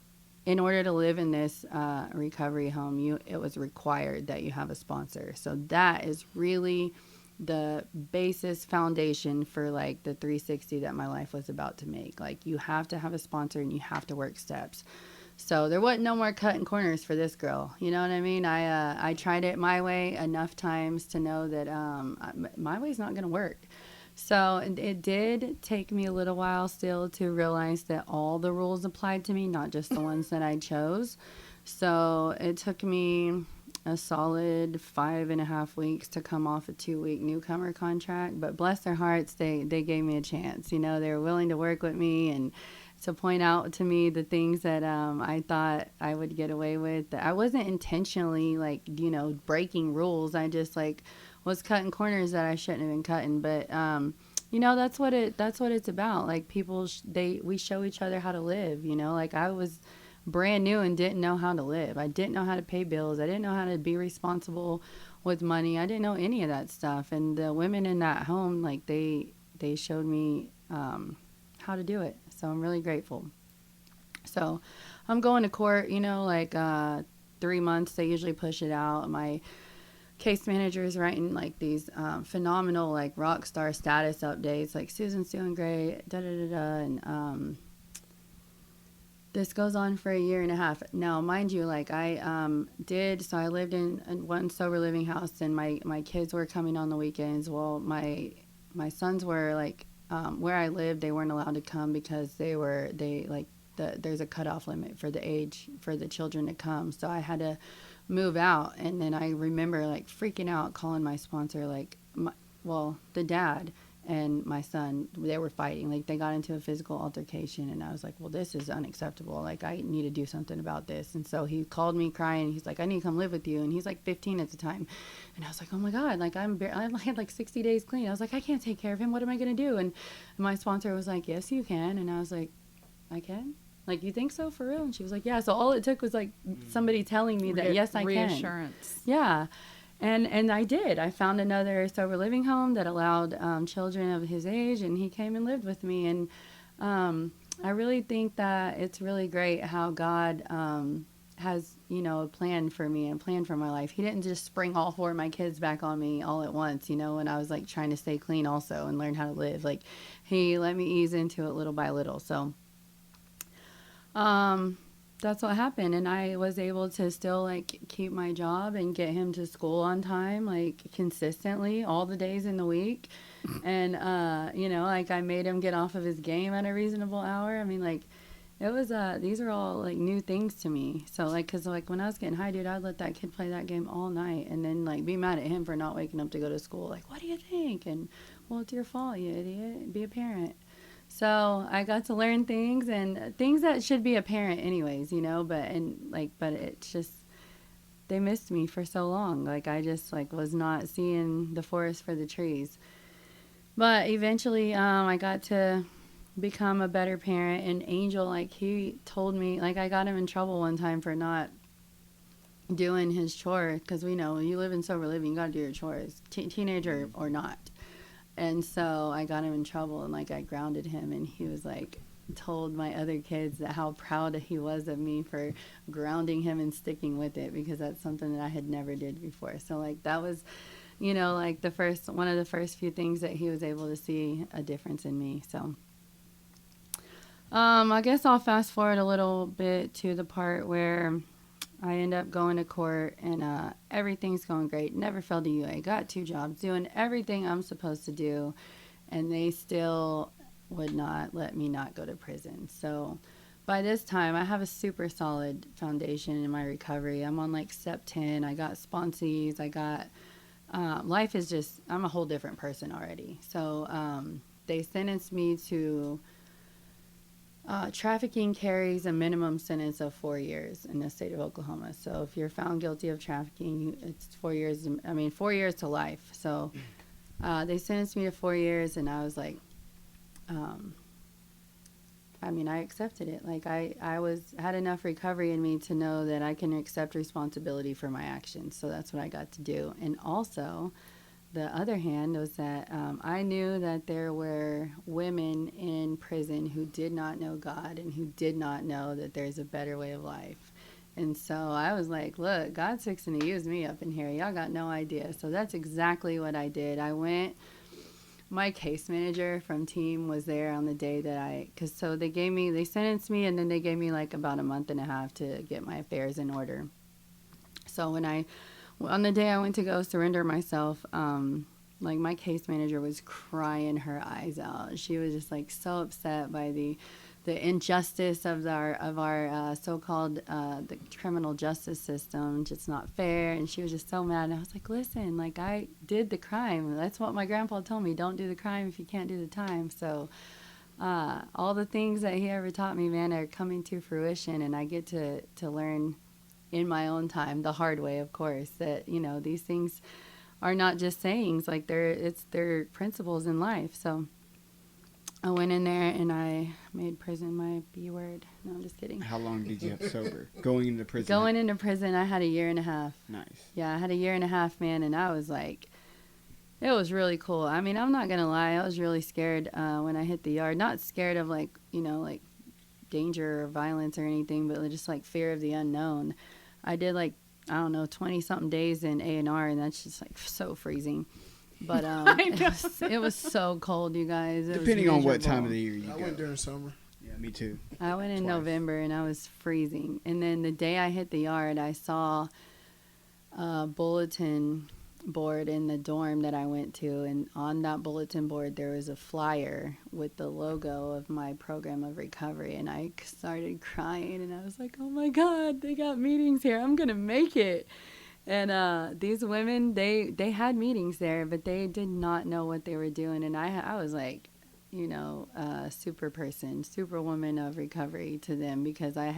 in order to live in this recovery home, it was required that you have a sponsor. So that is really the basis foundation for like the 360 that my life was about to make. Like, you have to have a sponsor and you have to work steps. So there wasn't no more cutting corners for this girl. You know what I mean? I tried it my way enough times to know that my way's not going to work. So it did take me a little while still to realize that all the rules applied to me, not just the ones that I chose. So it took me a solid 5.5 weeks to come off a 2-week newcomer contract. But bless their hearts, they gave me a chance. You know, they were willing to work with me and to point out to me the things that I thought I would get away with. I wasn't intentionally, like, you know, breaking rules. I just, like, was cutting corners that I shouldn't have been cutting. But you know, that's what it's about. Like, people we show each other how to live, you know. Like, I was brand new and didn't know how to live. I didn't know how to pay bills. I didn't know how to be responsible with money. I didn't know any of that stuff. And the women in that home, like, they showed me how to do it. So I'm really grateful. So I'm going to court, you know, like 3 months. They usually push it out. My case manager is writing like these phenomenal, like, rock star status updates, like, Susan's doing great, da da da da. And this goes on for 1.5 years. Now, mind you, like, I I lived in one sober living house, and my kids were coming on the weekends. Well, my sons were like, where I lived, they weren't allowed to come because there's a cutoff limit for the age for the children to come. So I had to move out. And then I remember, like, freaking out, calling my sponsor, like, the dad and my son, they were fighting. Like, they got into a physical altercation, and I was like, well, this is unacceptable. Like, I need to do something about this. And so he called me crying. He's like, I need to come live with you. And he's like 15 at the time. And I was like, oh my God, like, I had like 60 days clean. I was like, I can't take care of him. What am I going to do? And my sponsor was like, yes, you can. And I was like, I can? Like, you think so, for real? And she was like, yeah. So all it took was, like, somebody telling me that, yes, I can. Reassurance. Yeah. And I did. I found another sober living home that allowed children of his age, and he came and lived with me. And I really think that it's really great how God has, you know, a plan for me and a plan for my life. He didn't just spring all 4 of my kids back on me all at once, you know, when I was, like, trying to stay clean also and learn how to live. Like, he let me ease into it little by little. So that's what happened. And I was able to still, like, keep my job and get him to school on time, like, consistently all the days in the week. And, you know, like, I made him get off of his game at a reasonable hour. I mean, like, it was, these are all, like, new things to me. So, like, cause, like, when I was getting high, dude, I'd let that kid play that game all night and then, like, be mad at him for not waking up to go to school. Like, what do you think? And, well, it's your fault, you idiot. Be a parent. So I got to learn things, and things that should be apparent anyways, you know, but it's just, they missed me for so long. Like, I just, like, was not seeing the forest for the trees. But eventually, I got to become a better parent. And Angel, like, he told me, like, I got him in trouble one time for not doing his chore, because we know you live in sober living, you got to do your chores, teenager or not. And so I got him in trouble, and, like, I grounded him, and he was like, told my other kids that how proud he was of me for grounding him and sticking with it, because that's something that I had never did before. So like that was, you know, like one of the first few things that he was able to see a difference in me. So I guess I'll fast forward a little bit to the part where I end up going to court, and everything's going great. Never failed a UA. Got 2 jobs, doing everything I'm supposed to do, and they still would not let me not go to prison. So by this time, I have a super solid foundation in my recovery. I'm on like step 10. I got sponsees. I got life is just, I'm a whole different person already. So they sentenced me to trafficking carries a minimum sentence of 4 years in the state of Oklahoma. So if you're found guilty of trafficking, it's 4 years. 4 years to life. So they sentenced me to 4 years, and I was like, I accepted it. Like I had enough recovery in me to know that I can accept responsibility for my actions. So that's what I got to do. And also, the other hand was that I knew that there were women in prison who did not know God and who did not know that there's a better way of life. And so I was like, look, God's fixing to use me up in here. Y'all got no idea. So that's exactly what I did. I went. My case manager from team was there on the day that they sentenced me, and then they gave me like about a month and a half to get my affairs in order. So on the day I went to go surrender myself, like my case manager was crying her eyes out. She was just like so upset by the injustice of our so-called the criminal justice system. It's not fair, and she was just so mad. And I was like, listen, like I did the crime. That's what my grandpa told me. Don't do the crime if you can't do the time. So all the things that he ever taught me, man, are coming to fruition, and I get to learn in my own time, the hard way, of course, that, you know, these things are not just sayings. Like they're principles in life. So I went in there and I made prison my B word. No, I'm just kidding. How long did you have sober? Going into prison? Going into prison, I had a year and a half. Nice. Yeah, I had a year and a half, man, and I was like, it was really cool. I mean, I'm not going to lie. I was really scared when I hit the yard. Not scared of, like, you know, like danger or violence or anything, but just like fear of the unknown. I did like, I don't know, 20-something days in A&R, and that's just like so freezing. But it was so cold, you guys. Depending on what time of the year you I go. went during summer. Yeah, me too. I went in Twice. November, and I was freezing. And then the day I hit the yard, I saw a bulletin board in the dorm that I went to, and on that bulletin board there was a flyer with the logo of my program of recovery, and I started crying, and I was like, oh my God, they got meetings here. I'm gonna make it. And these women, they had meetings there, but they did not know what they were doing. And I was like, you know, superwoman of recovery to them, because I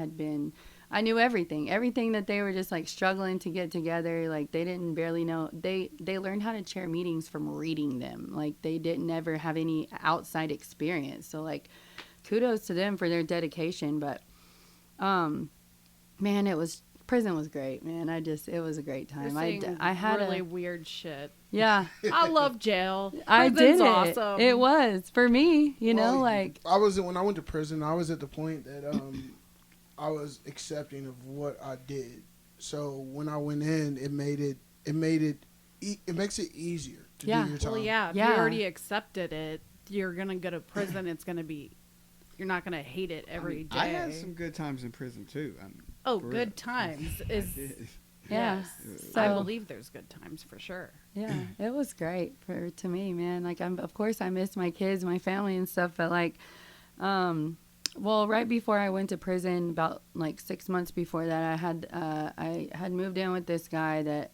knew everything that they were just like struggling to get together. Like they didn't barely know. They learned how to chair meetings from reading them. Like they didn't ever have any outside experience. So like kudos to them for their dedication. But, man, prison was great, man. It was a great time. I had really weird shit. Yeah. I love jail. I Prison's did it. awesome. It was for me, you know, Well, like when I went to prison, I was at the point that I was accepting of what I did. So when I went in, it makes it easier to Yeah. do your time. Well, yeah, if Yeah. you already accepted it, you're gonna go to prison. You're not gonna hate it every day. I had some good times in prison too. Oh, for good real. times I is. did. yeah. Yes. So I believe there's good times for sure. yeah, it was great to me, man. Like of course I miss my kids, my family and stuff, but like well, right before I went to prison, about like 6 months before that, I had moved in with this guy that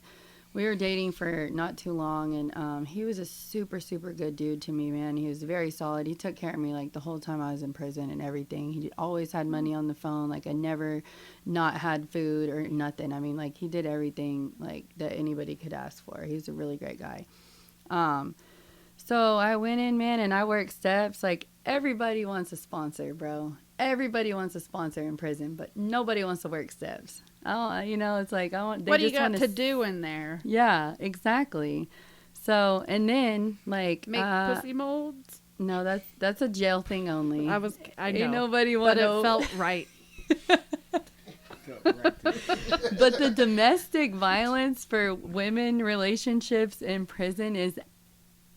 we were dating for not too long, and he was a super, super good dude to me, man. He was very solid. He took care of me like the whole time I was in prison and everything. He always had money on the phone. Like I never not had food or nothing. I mean, like he did everything like that anybody could ask for. He's a really great guy. So I went in, man, and I worked steps. Like everybody wants a sponsor, bro. Everybody wants a sponsor in prison, but nobody wants to work steps. Oh, you know, it's like What do you got to do in there? Yeah, exactly. So, and then like Make pussy molds? No, that's a jail thing only. I Ain't know, nobody but want it felt right. Felt right to- But the domestic violence for women relationships in prison is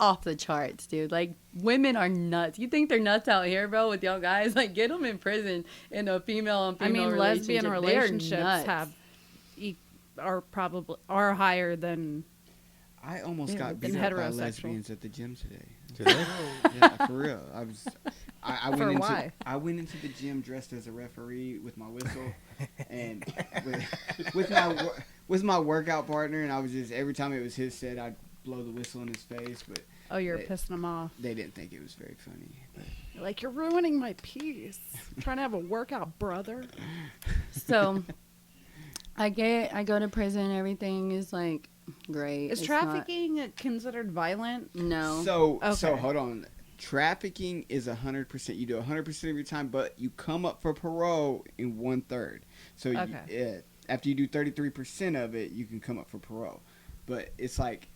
off the charts, dude. Like, women are nuts. You think they're nuts out here, bro, with y'all guys? Like, get them in prison in a female on I female mean, lesbian relationship. They're relationships nuts. are higher than. I almost Yeah, got than beat up by heterosexual. lesbians at the gym today. Today? Yeah, for real. I For went into why? I went into the gym dressed as a referee with my whistle and with my workout partner, and I was just every time it was his set, I'd blow the whistle in his face, but Oh, you're They- pissing them off. they didn't think it was very funny. But You're like, you're ruining my peace. I'm trying to have a workout, brother. So, I go to prison. Everything is like great. Is It's not- trafficking considered violent? No. so Okay. hold on. Trafficking is 100%. You do 100% of your time, but you come up for parole in 1/3. So Okay. after you do 33% of it, you can come up for parole. But it's like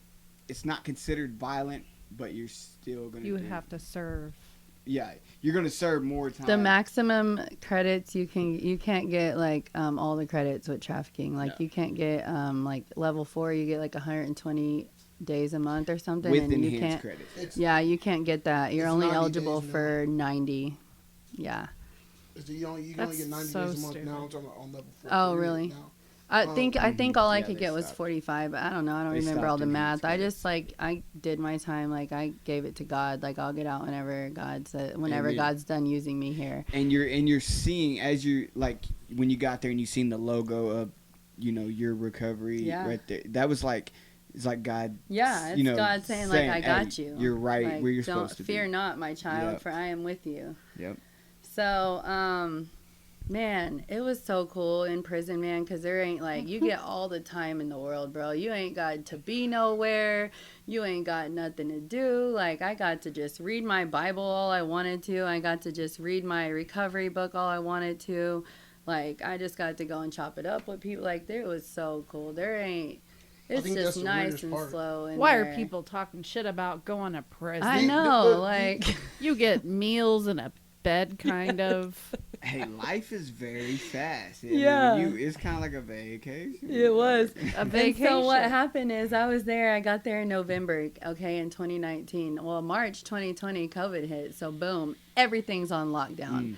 it's not considered violent, but you're still gonna. You have to serve. Yeah, you're gonna serve more time. The maximum credits you can't get like all the credits with trafficking. Like No. you can't get like level 4. You get like 120 days a month or something, with and you enhanced can't. credits. It's, Yeah, you can't get that. You're It's only 90 eligible days now. for 90. Yeah. you can only get 90 That's so days a month stupid. now. I'm talking about on level 4. Oh, period really? now. I think all I Yeah, could they get was stopped. 45. But I don't know. I don't They remember all stopped the enhanced math. I credits. just like I did my time. Like I gave it to God. Like I'll get out whenever whenever Amen. God's done using me here. And you're seeing as you like when you got there and you seen the logo of your recovery Yeah. right there. That was like it's like God. Yeah, it's you know, God saying like I got "Hey, you. You're right Like, where you're don't supposed to fear be. not, my child, Yep. for I am with you. Yep. So, man, it was so cool in prison, man, because there ain't like, you get all the time in the world, bro. You ain't got to be nowhere. You ain't got nothing to do. Like, I got to just read my Bible all I wanted to. I got to just read my recovery book all I wanted to. Like, I just got to go and chop it up with people. Like, it was so cool. It's think that's just the nice weirdest and part. slow. In Why there. are people talking shit about going to prison? I The- know, the- like. You get meals and a bed, kind of. Hey, life is very fast. Yeah. It's kind of like a vacation. It was. A And vacation. so what happened is I got there in November, okay, in 2019. Well, March 2020, COVID hit. So boom, everything's on lockdown.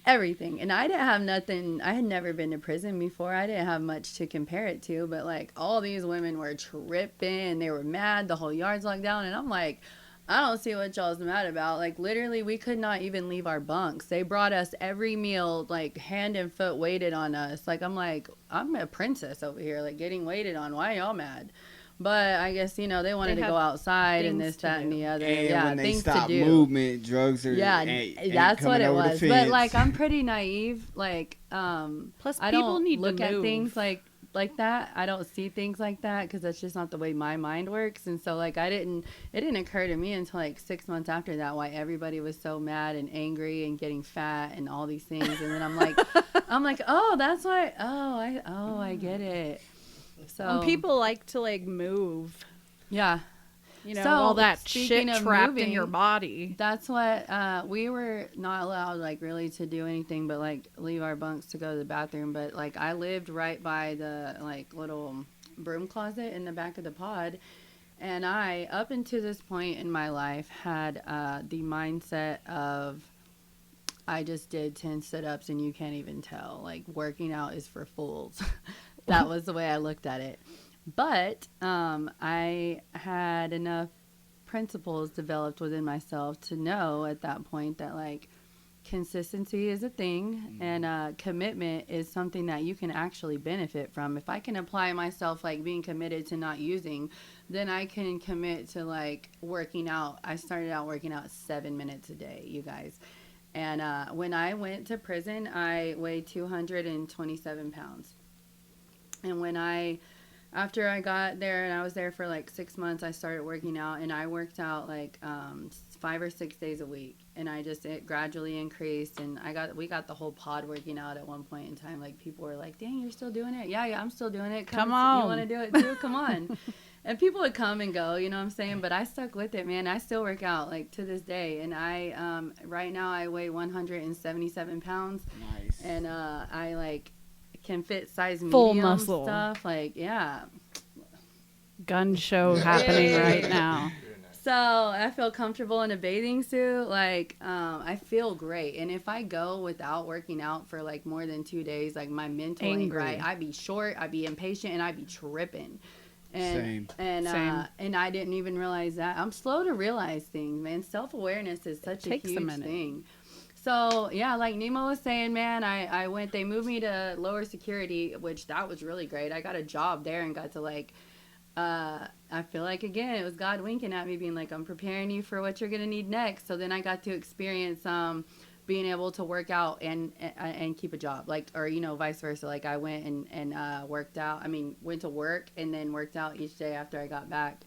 Everything. And I didn't have nothing. I had never been to prison before. I didn't have much to compare it to. But like all these women were tripping. They were mad. The whole yard's locked down. And I'm like, I don't see what y'all's mad about. Like, literally, we could not even leave our bunks. They brought us every meal, like, hand and foot waited on us. Like, I'm a princess over here, like, getting waited on. Why y'all mad? But I guess, they wanted They to have go outside and things this, to that, and do. the other. And yeah, when they things stop to do. movement, drugs are Yeah, ain't that's what coming it over the was. But, fence. like, I'm pretty naive. Like, Plus, I people don't need to look at move. things like that. I don't see things like that because that's just not the way my mind works. And so like it didn't occur to me until like 6 months after that why everybody was so mad and angry and getting fat and all these things. And then I'm like, oh, that's why. I get it. So When people like to like move, yeah. so So, all that speaking shit of trapped in moving, your body. That's what we were not allowed, like, really to do anything but, like, leave our bunks to go to the bathroom. But, like, I lived right by the, like, little broom closet in the back of the pod. And I, up until this point in my life, had the mindset of I just did 10 sit-ups and you can't even tell. Like, working out is for fools. That was the way I looked at it. But I had enough principles developed within myself to know at that point that like consistency is a thing and commitment is something that you can actually benefit from. If I can apply myself like being committed to not using, then I can commit to like working out. I started out working out 7 minutes a day, you guys. And when I went to prison, I weighed 227 pounds. And after I got there and I was there for like 6 months, I started working out and I worked out like 5 or 6 days a week. And it gradually increased and we got the whole pod working out at one point in time. Like people were like, dang, you're still doing it? Yeah, I'm still doing it. Come You on. want to do it too? Come on. And people would come and go, you know what I'm saying? But I stuck with it, man. I still work out, like, to this day. And I, right now, I weigh 177 pounds. Nice. And I, like, can fit size Full medium muscle. stuff. Like, yeah. Gun show happening Yeah. right now. So I feel comfortable in a bathing suit. Like, I feel great. And if I go without working out for, like, more than 2 days, like, my mental ain't Angry. right. I be short, I be impatient, and I be tripping. And, Same. And and I didn't even realize that. I'm slow to realize things, man. Self-awareness is such a takes a huge minute. thing. So, yeah, like Nemo was saying, man, they moved me to lower security, which that was really great. I got a job there and got to, like, I feel like, again, it was God winking at me, being like, I'm preparing you for what you're going to need next. So then I got to experience being able to work out and keep a job, like, or, you know, vice versa. Like, I went and worked out. I mean, went to work and then worked out each day after I got back.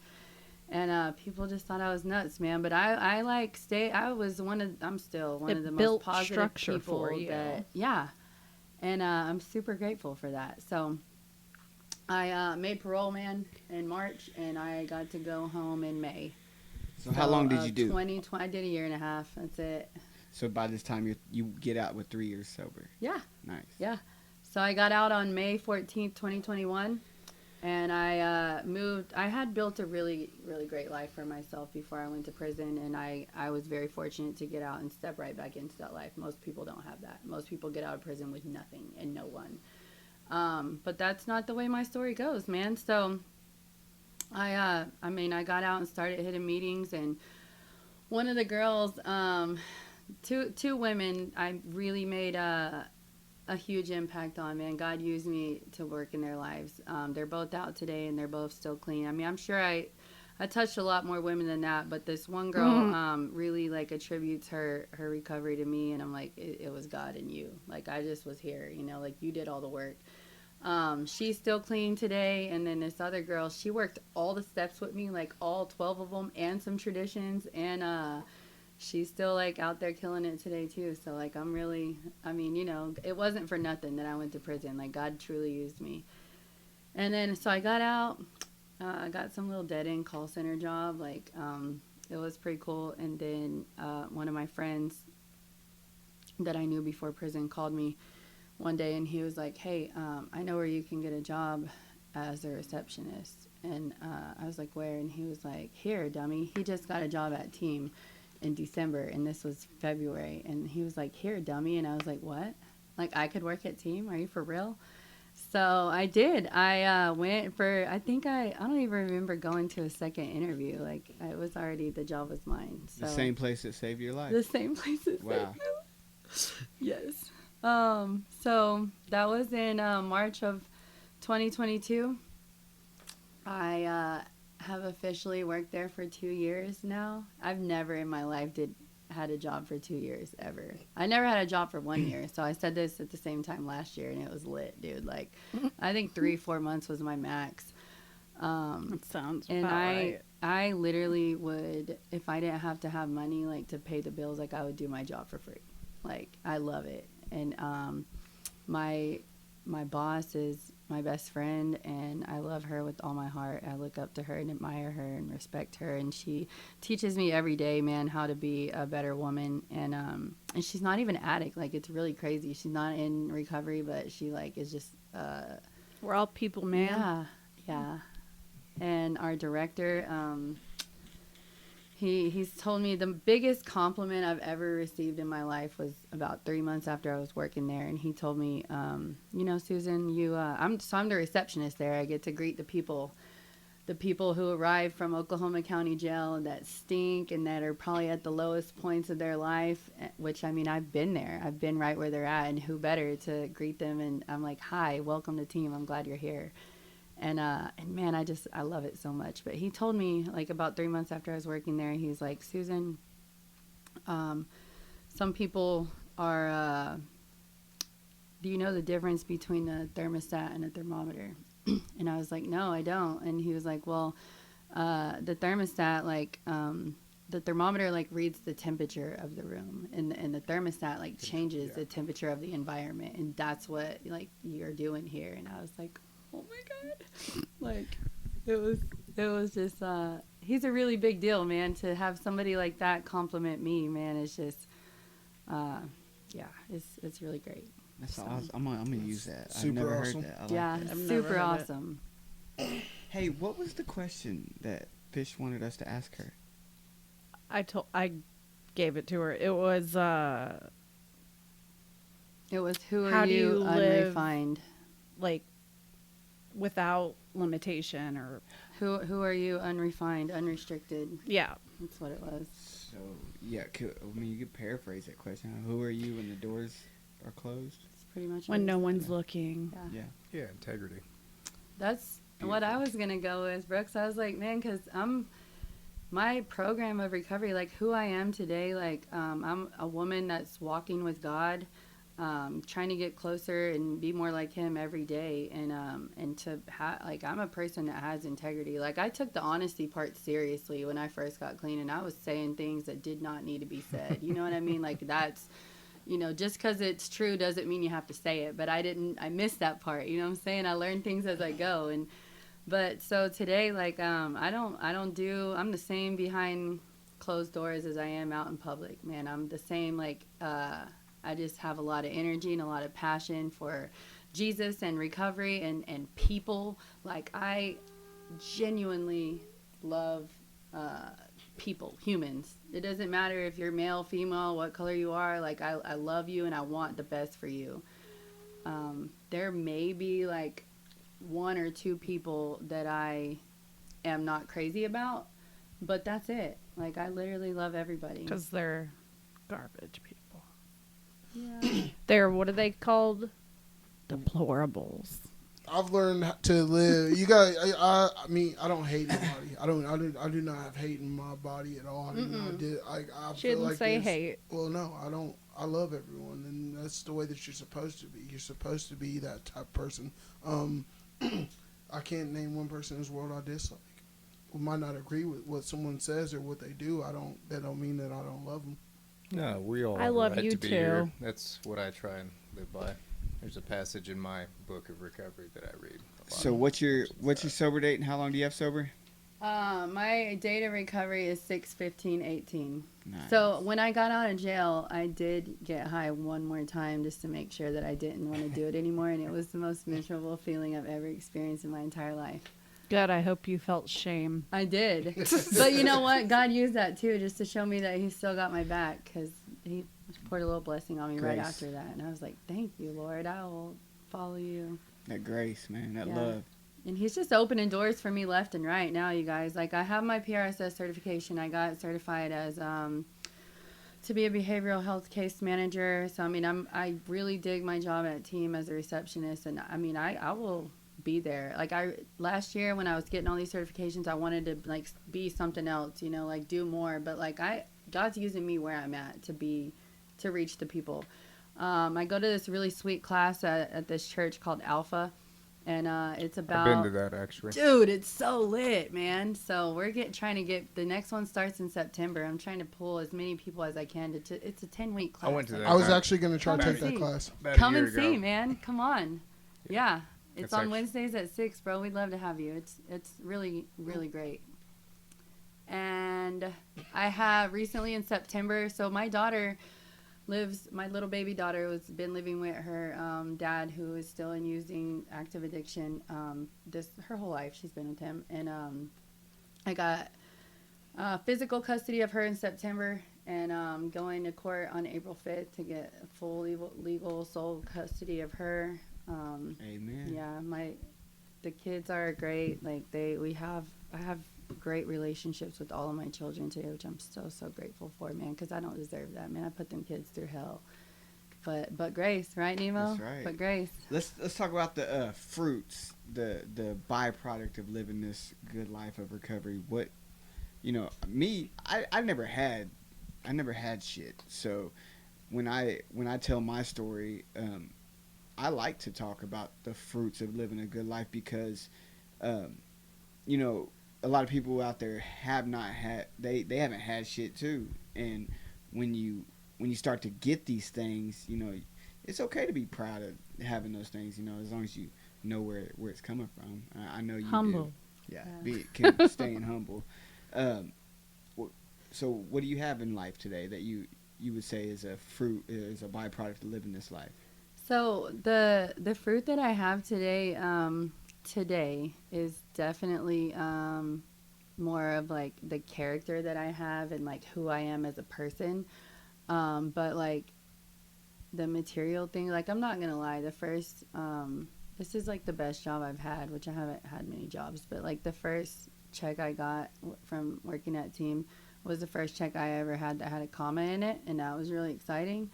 And people just thought I was nuts, man. But I like, I'm still one It of the most built positive structure people for you. that, yeah. And I'm super grateful for that. So I made parole, man, in March, and I got to go home in May. So how long did you do? 2020. I did a year and a half. That's it. So by this time you get out with 3 years sober. Yeah. Nice. Yeah. So I got out on May 14th, 2021, and I moved. I had built a really, really great life for myself before I went to prison, and I was very fortunate to get out and step right back into that life. Most people don't have that. Most people get out of prison with nothing and no one. But that's not the way my story goes, man. So I got out and started hitting meetings, and one of the girls, two women I really made a huge impact on, man. God used me to work in their lives. They're both out today, and they're both still clean. I mean, I'm sure I touched a lot more women than that, but this one girl really, like, attributes her recovery to me, and I'm like, it was God and you. Like, I just was here, you know, like, you did all the work. She's still clean today, and then this other girl, she worked all the steps with me, like all 12 of them, and some traditions, and she's still, like, out there killing it today too. So, like, I'm really, I mean, you know, it wasn't for nothing that I went to prison. Like, God truly used me. And then so I got out, I got some little dead-end call center job, like, it was pretty cool. And then one of my friends that I knew before prison called me one day, and he was like, hey, I know where you can get a job as a receptionist. And I was like, where? And he was like, here, dummy. He just got a job at Team in December, and this was February. And he was like, here, dummy. And I was like, what? Like, I could work at Team? Are you for real? So I did. I went for, I don't even remember going to a second interview. Like, it was already, the job was mine. So The same place that saved your life. the same place as Wow. Yes. So that was in March of 2022. I have officially worked there for 2 years now. I've never in my life had a job for 2 years ever. I never had a job for 1 year. So I said this at the same time last year, and it was lit, dude. Like, I think 3-4 months was my max. That sounds And about right. I literally would, if I didn't have to have money, like, to pay the bills, like, I would do my job for free. Like, I love it. And my boss is my best friend, and I love her with all my heart. I look up to her and admire her and respect her, and she teaches me every day, man, how to be a better woman. And she's not even an addict. Like, it's really crazy. She's not in recovery, but she, like, is just We're all people, man. yeah. And our director, he's told me the biggest compliment I've ever received in my life was about 3 months after I was working there. And he told me, you know, Susan, I'm the receptionist there. I get to greet the people who arrive from Oklahoma County Jail that stink and that are probably at the lowest points of their life, which, I mean, I've been there. I've been right where they're at, and who better to greet them? And I'm like, hi, welcome to Team. I'm glad you're here. And man, I love it so much. But he told me, like, about 3 months after I was working there, he's like, Susan, some people are, do you know the difference between a thermostat and a thermometer? And I was like, no, I don't. And he was like, well, the thermostat, like, the thermometer, like, reads the temperature of the room, and the thermostat, like, changes the temperature of the environment. And that's what, like, you're doing here. And I was like, oh my God. Like, it it was just he's a really big deal, man. To have somebody like that compliment me, man, it's just yeah, it's really great. That's So- awesome. I'm gonna use that. I've Super never awesome. heard that. I like Yeah, that. I've never super heard it. awesome. Hey, what was the question that Fish wanted us to ask her? I gave it to her. It was It was who are How do you, you live- unrefined? like without limitation or Who are you unrefined, unrestricted? yeah. That's what it was. So yeah, I mean you could paraphrase that question. Who are you when the doors are closed? It's pretty much When what no it one's said. looking. Yeah. Yeah. Yeah, integrity. That's what I was gonna go with, Brooks. I was like, man, because my program of recovery, like who I am today, like I'm a woman that's walking with God, trying to get closer and be more like Him every day, and to like I'm a person that has integrity. Like I took the honesty part seriously when I first got clean, and I was saying things that did not need to be said. You know what I mean? Like that's. You know, just because it's true doesn't mean you have to say it. But I missed that part. You know what I'm saying? I learn things as I go. But so today, like, I'm the same behind closed doors as I am out in public, man. I'm the same, like, I just have a lot of energy and a lot of passion for Jesus and recovery and people. Like, I genuinely love, people, humans. It doesn't matter if you're male, female, what color you are. Like I love you and I want the best for you. There may be like one or two people that I am not crazy about, but that's it. Like I literally love everybody. Because they're garbage people. Yeah. They're, what are they called? Deplorables. I've learned to live. You got. I mean, I don't hate anybody. I do not have hate in my body at all. I do not. I feel Shouldn't like say there's- hate. Well, no, I don't. I love everyone, and that's the way that you're supposed to be. You're supposed to be that type of person. I can't name one person in this world I dislike. We might not agree with what someone says or what they do. That don't mean that I don't love them. No, we all I have a love right you to be here. too. That's what I try and live by. There's a passage in my book of recovery that I read. A lot. So what's your sober date and how long do you have sober? My date of recovery is 6/15/18. Nice. So when I got out of jail, I did get high one more time just to make sure that I didn't want to do it anymore, and it was the most miserable feeling I've ever experienced in my entire life. Good. I hope you felt shame. I did, but you know what? God used that too, just to show me that He still got my back, because He poured a little blessing on me right Grace. after that, and I was like, "Thank you, Lord. I will follow you." That grace, man. That Yeah. love. And He's just opening doors for me left and right now, you guys. Like, I have my PRSS certification. I got certified as to be a behavioral health case manager. So, I mean, I really dig my job at Team as a receptionist. And, I mean, I will be there. Like, last year when I was getting all these certifications, I wanted to, like, be something else, you know, like, do more. But, like, God's using me where I'm at to reach the people. I go to this really sweet class at this church called Alpha. And it's about. I've been to that actually. Dude, it's so lit, man. So we're trying to get the next one starts in September. I'm trying to pull as many people as I can to it's a 10-week class. I went to that. I was About- actually going to try to Come take and that see. class. about a Come year and ago. see, man. Come on. Yeah. It's It's on actually- Wednesdays at 6, bro. We'd love to have you. It's really, really great. And I have recently in September, so my little baby daughter has been living with her dad, who is still in using active addiction. Her whole life she's been with him, and I got physical custody of her in September, and going to court on April 5th to get full legal sole custody of her. Amen. Yeah, the kids are great. Like I have great relationships with all of my children today, which I'm so grateful for, man, because I don't deserve that, man. I put them kids through hell, but grace, right, Nemo? That's right. But grace. Let's talk about the fruits, the byproduct of living this good life of recovery. What, me, I never had shit. So when I tell my story, I like to talk about the fruits of living a good life because, a lot of people out there have not had they haven't had shit too, and when you start to get these things, it's okay to be proud of having those things, as long as you know where it's coming from. I know you Humble. do. Yeah, Yeah. staying humble. Um, so what do you have in life today that you would say is a fruit, is a byproduct of living this life? So the fruit that I have today, today is definitely more of like the character that I have and like who I am as a person. But like the material thing, like I'm not gonna lie, the first this is like the best job I've had, which I haven't had many jobs, but like the first check I got from working at Team was the first check I ever had that had a comma in it, and that was really exciting.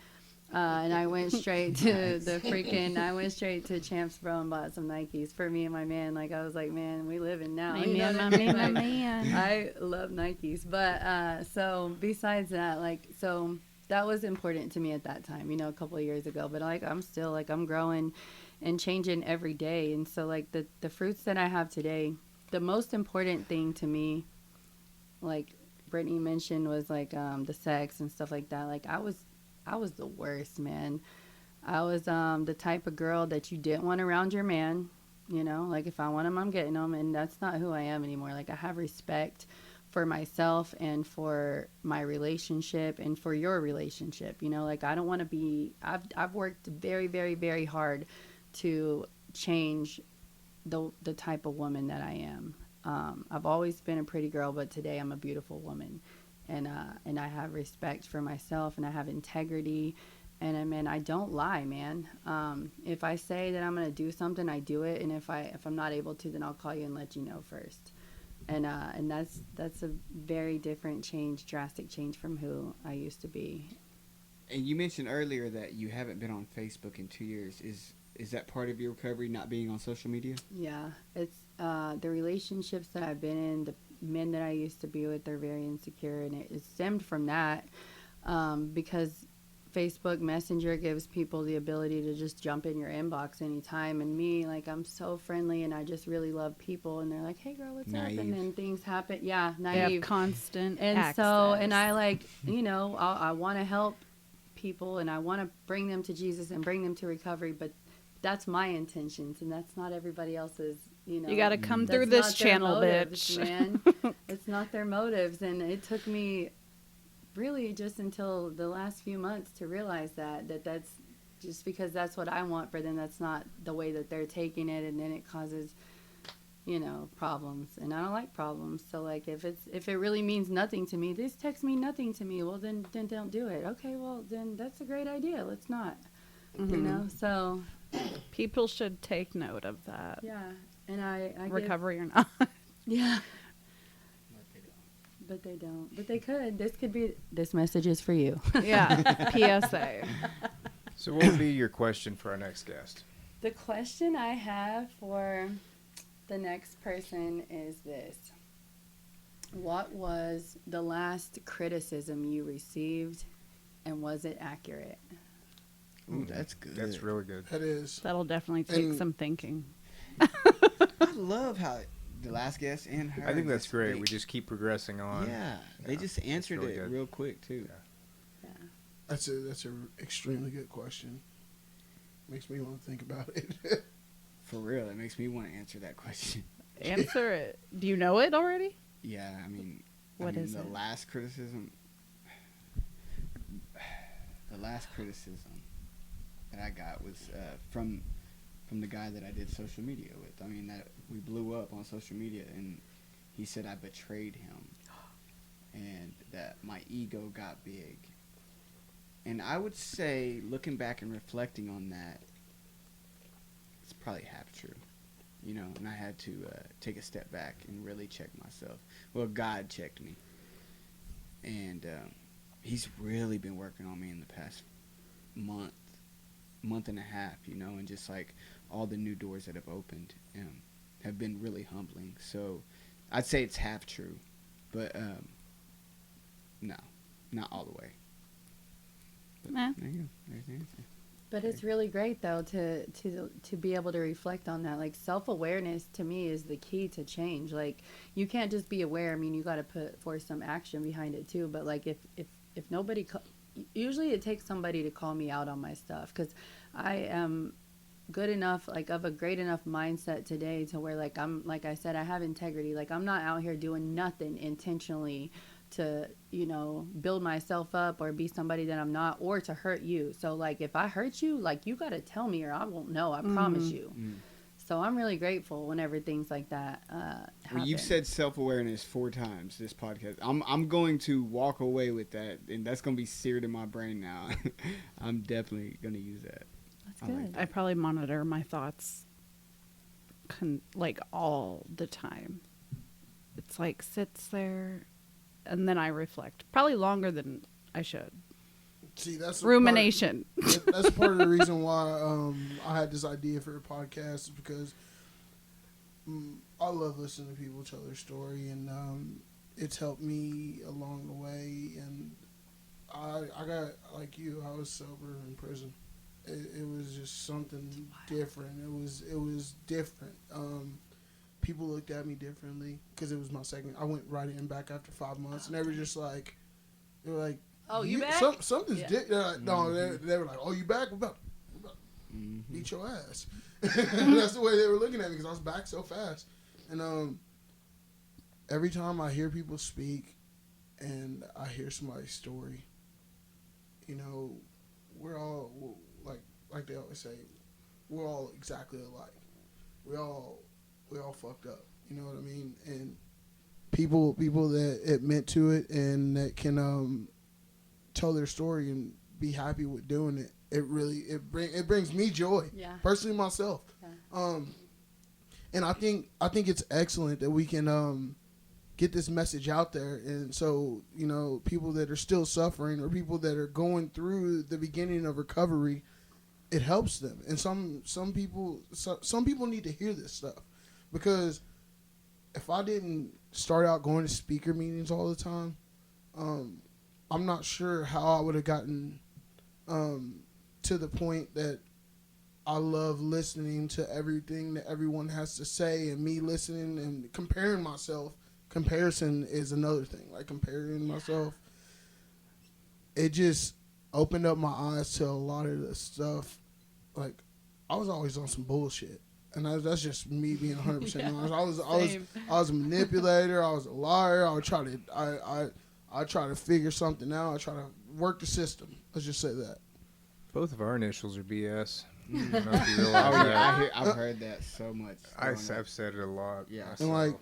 And I went straight to Nice. I went straight to Champs Bro and bought some Nikes for me and my man. Like, I was like, man, we living now. My You know man, what I my mean? man, my Like, man. I love Nikes. But, so besides that, like, so that was important to me at that time, you know, a couple of years ago. But like, I'm still, like, I'm growing and changing every day. And so, like, the fruits that I have today, the most important thing to me, like Brittany mentioned, was like the sex and stuff like that. Like, I was the worst, man. I was the type of girl that you didn't want around your man. You know, like if I want him, I'm getting him, and that's not who I am anymore. Like, I have respect for myself and for my relationship and for your relationship. You know, like I don't want to be. I've worked very, very, very hard to change the type of woman that I am. I've always been a pretty girl, but today I'm a beautiful woman, and I have respect for myself, and I have integrity, and I mean, I don't lie, man. If I say that I'm gonna do something, I do it, and if I'm not able to, then I'll call you and let you know first. And that's a very different change, drastic change from who I used to be. And you mentioned earlier that you haven't been on Facebook in 2 years. Is that part of your recovery, not being on social media? Yeah, it's the relationships that I've been in, the men that I used to be with, they're very insecure, and it stemmed from that because Facebook Messenger gives people the ability to just jump in your inbox anytime. And me, like, I'm so friendly, and I just really love people, and they're like, "Hey, girl, what's up?" Naive. And then things happen. Yeah, They have naive. constant And access. so, and I like, you know, I want to help people, and I want to bring them to Jesus and bring them to recovery, but that's my intentions, and that's not everybody else's. You know, You got to come that's through this not their channel, motives, bitch. man. It's not their motives, and it took me really just until the last few months to realize that's just because that's what I want for them. That's not the way that they're taking it, and then it causes, you know, problems, and I don't like problems. So like, if it really means nothing to me, this text mean nothing to me. Well, then don't do it. Okay, well then that's a great idea. Let's not, you Mhm. know. So People should take note of that. yeah, and I give, Recovery or not. yeah. But they don't. But they could. This message is for you. Yeah. PSA. So, what would be your question for our next guest? The question I have for the next person is this. What was the last criticism you received, and was it accurate? Ooh, that's good. That's really good. That is. That'll definitely take And- some thinking. I love how the last guest and her. I think that's just, great. they- We just keep progressing on. yeah, they Yeah, just that's answered really it good. real quick too. Yeah. Yeah. That's a extremely good question. Makes me want to think about it. For real, it makes me want to answer that question. Answer it. Do you know it already? Yeah, I mean, What is the it? last criticism? The last criticism that I got was from the guy that I did social media with. I mean, that we blew up on social media, and he said I betrayed him, and that my ego got big. And I would say, looking back and reflecting on that, it's probably half true. You know, and I had to take a step back and really check myself. Well, God checked me. And he's really been working on me in the past month and a half, you know, and just like all the new doors that have opened have been really humbling. So I'd say it's half true, but no, not all the way. But Nah. there you go. There's the answer. But it's really great though to be able to reflect on that. Like, self-awareness to me is the key to change. Like, you can't just be aware. I mean, you got to put forth some action behind it too. But like, if nobody usually it takes somebody to call me out on my stuff, because I am good enough, like of a great enough mindset today to where like I'm, like I said, I have integrity. Like I'm not out here doing nothing intentionally to, you know, build myself up or be somebody that I'm not, or to hurt you. So like if I hurt you, like you got to tell me or I won't know. I promise you. So I'm really grateful whenever things like that happen. Well, you've said self-awareness 4 times this podcast. I'm going to walk away with that, and that's going to be seared in my brain now. I'm definitely going to use that. That's I like good. that. I probably monitor my thoughts like all the time. It's like sits there and then I reflect. Probably longer than I should. See, that's Rumination. That's part of the reason why I had this idea for a podcast, is because I love listening to people tell their story, and it's helped me along the way. And I got, like you, I was sober in prison. It was just something different. It was different. People looked at me differently because it was my second. I went right in back after 5 months, and they were just like, they were like, Oh, you back? Something's Yeah. like, no, they were like, oh, you back? We're about beat your ass. That's the way they were looking at me because I was back so fast. And every time I hear people speak and I hear somebody's story, you know, we're all, like they always say, we're all exactly alike. We all fucked up. You know what I mean? And people that admit to it and that can tell their story and be happy with doing it. It brings me joy. Yeah. Personally, myself. Yeah. And I think it's excellent that we can get this message out there, and so, you know, people that are still suffering or people that are going through the beginning of recovery, it helps them. And some people need to hear this stuff, because if I didn't start out going to speaker meetings all the time, I'm not sure how I would have gotten to the point that I love listening to everything that everyone has to say, and me listening and comparing myself. Comparison is another thing. Like comparing myself, it just opened up my eyes to a lot of the stuff. Like I was always on some bullshit, and that's just me being 100% honest. I was a manipulator. I was a liar. I would try to I try to figure something out. I try to work the system. Let's just say that. Both of our initials are BS. I don't know if you Oh realize yeah, that. I've heard that so much. I've said it a lot. Yeah. myself. And like,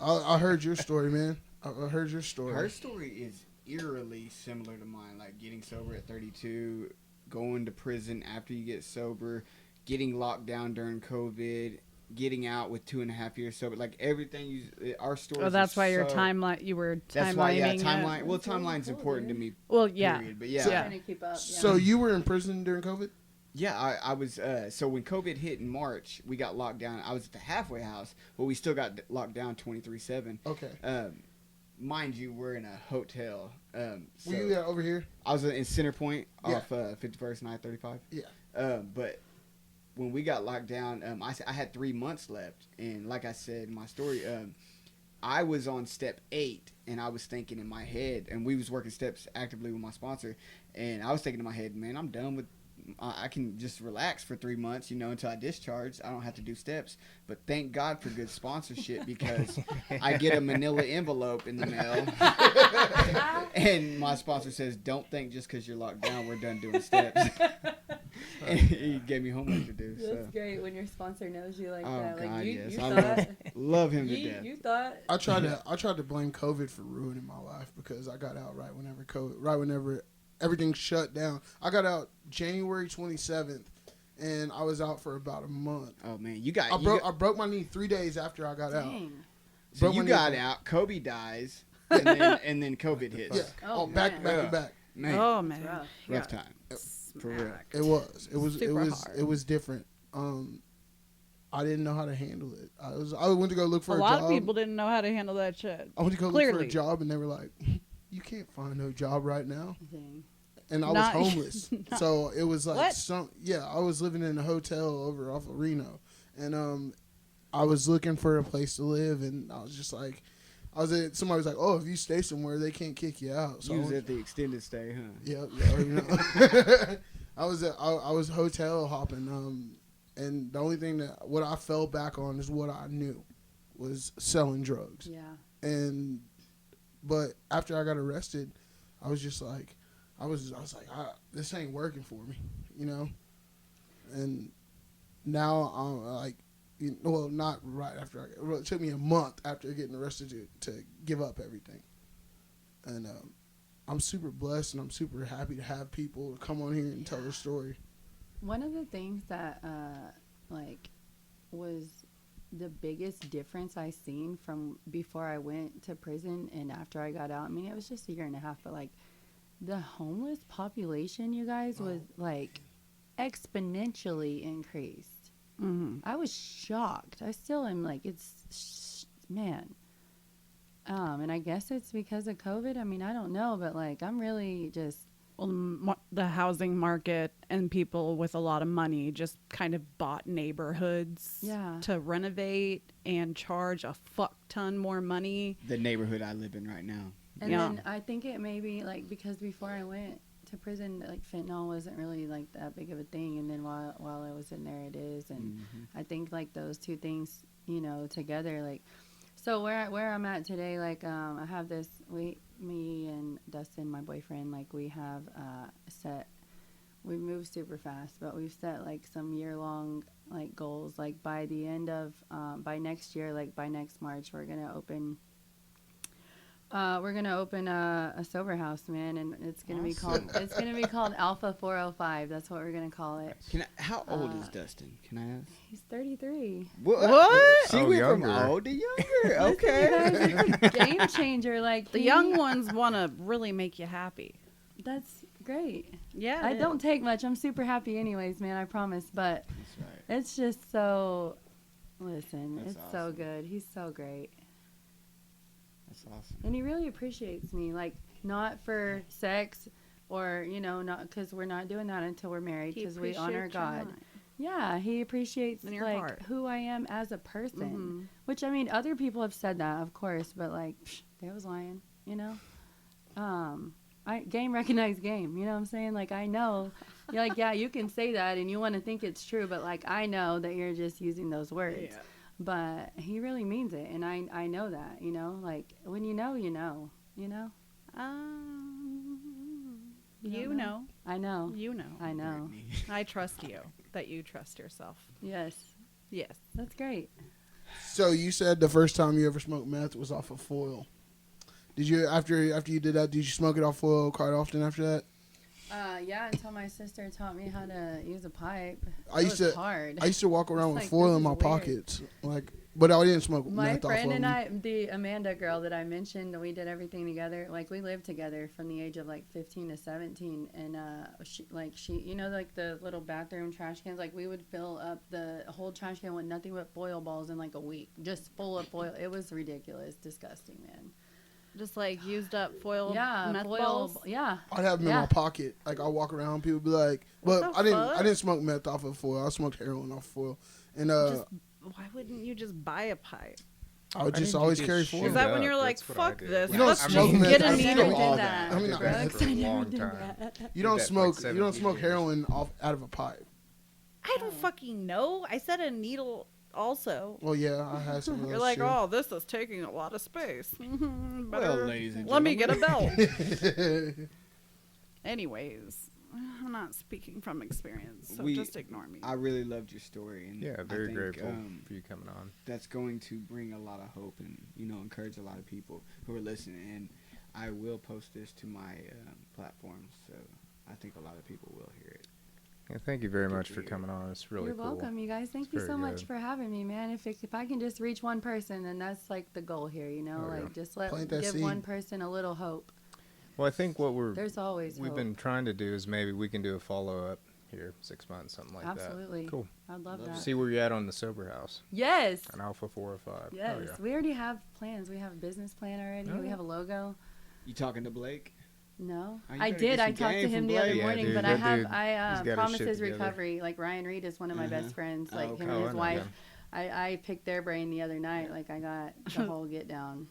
I heard your story, man. I heard your story. Her story is eerily similar to mine. Like getting sober at 32, going to prison after you get sober, getting locked down during COVID, getting out with 2.5 years sober. Like everything, our story. Oh, that's why your timeline. You were timelining. That's why, yeah, it. timeline. Well, That's really timeline's cool, important to dude. me. Well, yeah. Period. But yeah, Trying to keep up. Yeah. So you were in prison during COVID? yeah. I was. So when COVID hit in March, we got locked down. I was at the halfway house, but we still got locked down 24/7. Okay. Mind you, we're in a hotel. So Were you over here? I was in Center Point Yeah. off 51st and I-35. Yeah. But when we got locked down, I had 3 months left, and like I said in my story, I was on step 8, and I was thinking in my head, and we was working steps actively with my sponsor, and I was thinking in my head, man, I'm done with. I can just relax for 3 months, you know, until I discharge. I don't have to do steps. But thank God for good sponsorship, because I get a manila envelope in the mail. And my sponsor says, don't think just because you're locked down, we're done doing steps. And he gave me homework to do. That's So great when your sponsor knows you like Oh, that. Like God, you, yes. you I thought. love him to death. You thought. I tried to blame COVID for ruining my life, because I got out right whenever everything shut down. I got out January 27th, and I was out for about a month. Oh, man. You got, I broke my knee 3 days after I got out. Dang. so broke you my got knee. out. Kobe dies. And then COVID hits. Yeah. Oh, Oh, back man. to back. Man, Oh It's man. rough. rough time. For real. Smack. It was Super hard. it was different. I didn't know how to handle it. I went to go look for A a lot job. of people didn't know how to handle that shit. I went to go look for Clearly. a job, and they were like, "You can't find no job right now." Dang. And I was Not- homeless, so it was like What? I was living in a hotel over off of Reno, and I was looking for a place to live, and I was just like, somebody was like, "Oh, if you stay somewhere, they can't kick you out." So I You was went- at the extended stay, huh? Yep, you already know. I was hotel hopping, And the only thing that what I fell back on is what I knew was selling drugs. Yeah. But after I got arrested, I was just like, this ain't working for me, you know. And now I'm like, well, not right after. It took me a month after getting arrested to give up everything. And I'm super blessed, and I'm super happy to have people come on here and tell their story. One of the things that like was the biggest difference I seen from before I went to prison and after I got out. I mean, it was just a year and a half, but like the homeless population, you guys, was like exponentially increased. Mm-hmm. I was shocked. I still am like, man. And I guess it's because of COVID. I mean, I don't know, but like, I'm really just. Well, the housing market and people with a lot of money just kind of bought neighborhoods to renovate and charge a fuck ton more money. The neighborhood I live in right now. And then I think it may be like because before I went to prison, like fentanyl wasn't really like that big of a thing, and then while I was in there, it is, and I think like those two things, you know, together, like. So where I'm at today, like I have this, me and Dustin, my boyfriend, like we have we move super fast, but we've set like some year-long like goals. Like by the end of by next year, like by next March, we're gonna open a sober house, man, and it's gonna be called Alpha 405. That's what we're gonna call it. How old is Dustin? Can I ask? He's 33. What? She Oh, went younger. from old to younger. Okay. Listen, you guys, game changer. Like The young ones want to really make you happy. That's great. Yeah. I don't take much. I'm super happy anyways, man, I promise. But That's right. it's just so, listen, That's it's so awesome. good. He's so great. That's awesome. And he really appreciates me. Like, not for sex or, you know, not because we're not doing that until we're married because we honor God. Yeah, he appreciates, In your like, heart. who I am as a person. Mm-hmm. Which, I mean, other people have said that, of course, but, like, they was lying, you know? Game recognized game, you know what I'm saying? Like, I know, you're like, yeah, you can say that and you want to think it's true, but, like, I know that you're just using those words. Yeah. But he really means it, and I know that, you know? Like, when you know, you know, you know? You know. I know. You know. I know. Brittany. I trust you. That you trust yourself. Yes. Yes. That's great. So you said the first time you ever smoked meth was off of foil. Did you after you did that? Did you smoke it off foil quite often after that? Yeah, until my sister taught me how to use a pipe. I used was to hard. I used to walk around It's with like, foil this in my is weird. pockets, like, but I didn't smoke My meth off friend of and them. I, the Amanda girl that I mentioned, we did everything together. Like, we lived together from the age of like 15 to 17, and she, you know, like the little bathroom trash cans. Like, we would fill up the whole trash can with nothing but foil balls in like a week, just full of foil. It was ridiculous, disgusting, man. Just like used up foil meth foil. balls. Yeah, I'd have them in Yeah. my pocket. Like, I walk around, people be like, What but the I fuck? didn't smoke meth off of foil. I smoked heroin off foil, and Why wouldn't you just buy a pipe? I would Why just didn't you always just carry shoot foil. Is that up? when you're like, That's what I fuck did. this? You don't Let's smoke just meth. get I a never needle. did all that. I mean, did I- that for a long time. You don't Did that for smoke. like You don't 17 smoke years. heroin out of a pipe. I don't fucking know. I said a needle also. Well, yeah, I had some of those. You're like, too. oh, this is taking a lot of space. Well, Better ladies and let me get a gentlemen. belt. Anyways, I'm not speaking from experience, so just ignore me. I really loved your story, and Yeah, I very think, grateful for you coming on. That's going to bring a lot of hope and encourage a lot of people who are listening. And I will post this to my platforms, so I think a lot of people will hear it. Yeah, thank you very Good much to for hear. coming on. It's really You're cool. welcome, you guys. Thank It's you so very much good. for having me, man. If I can just reach one person, then that's like the goal here, you know. Oh, yeah. Like, just Plant that give seed. one person a little hope. Well, I think what There's always we've hope. been trying to do is maybe we can do a follow up here, 6 months, something like Absolutely. that. Cool. I'd love Love that. See where you're at on the sober house. Yes. An Alpha 405. Yes. Oh, yeah. We already have plans. We have a business plan already. Oh, We yeah. have a logo. You talking to Blake? No, Oh, you I better did. get I some talked to game him from the other Blake. Yeah, morning, dude, but that I have dude, I he's got his Promise shit His together. Recovery. Like Ryan Reed is one of my Uh-huh. best friends. Oh, Like okay. him Oh, and I his know wife. them. I picked their brain the other night. Like I got the whole get down.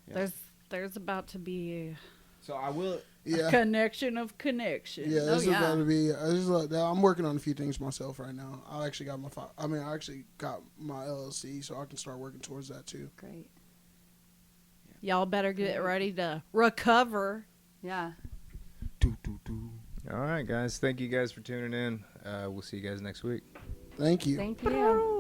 Yeah. There's about to be So I will. Yeah. Connection of connection. Yeah, Oh, this is yeah. about to be. I'm working on a few things myself right now. I actually got my LLC, so I can start working towards that too. Great. Y'all better get ready to recover. Yeah. All right, guys. Thank you guys for tuning in. We'll see you guys next week. Thank you. Thank you.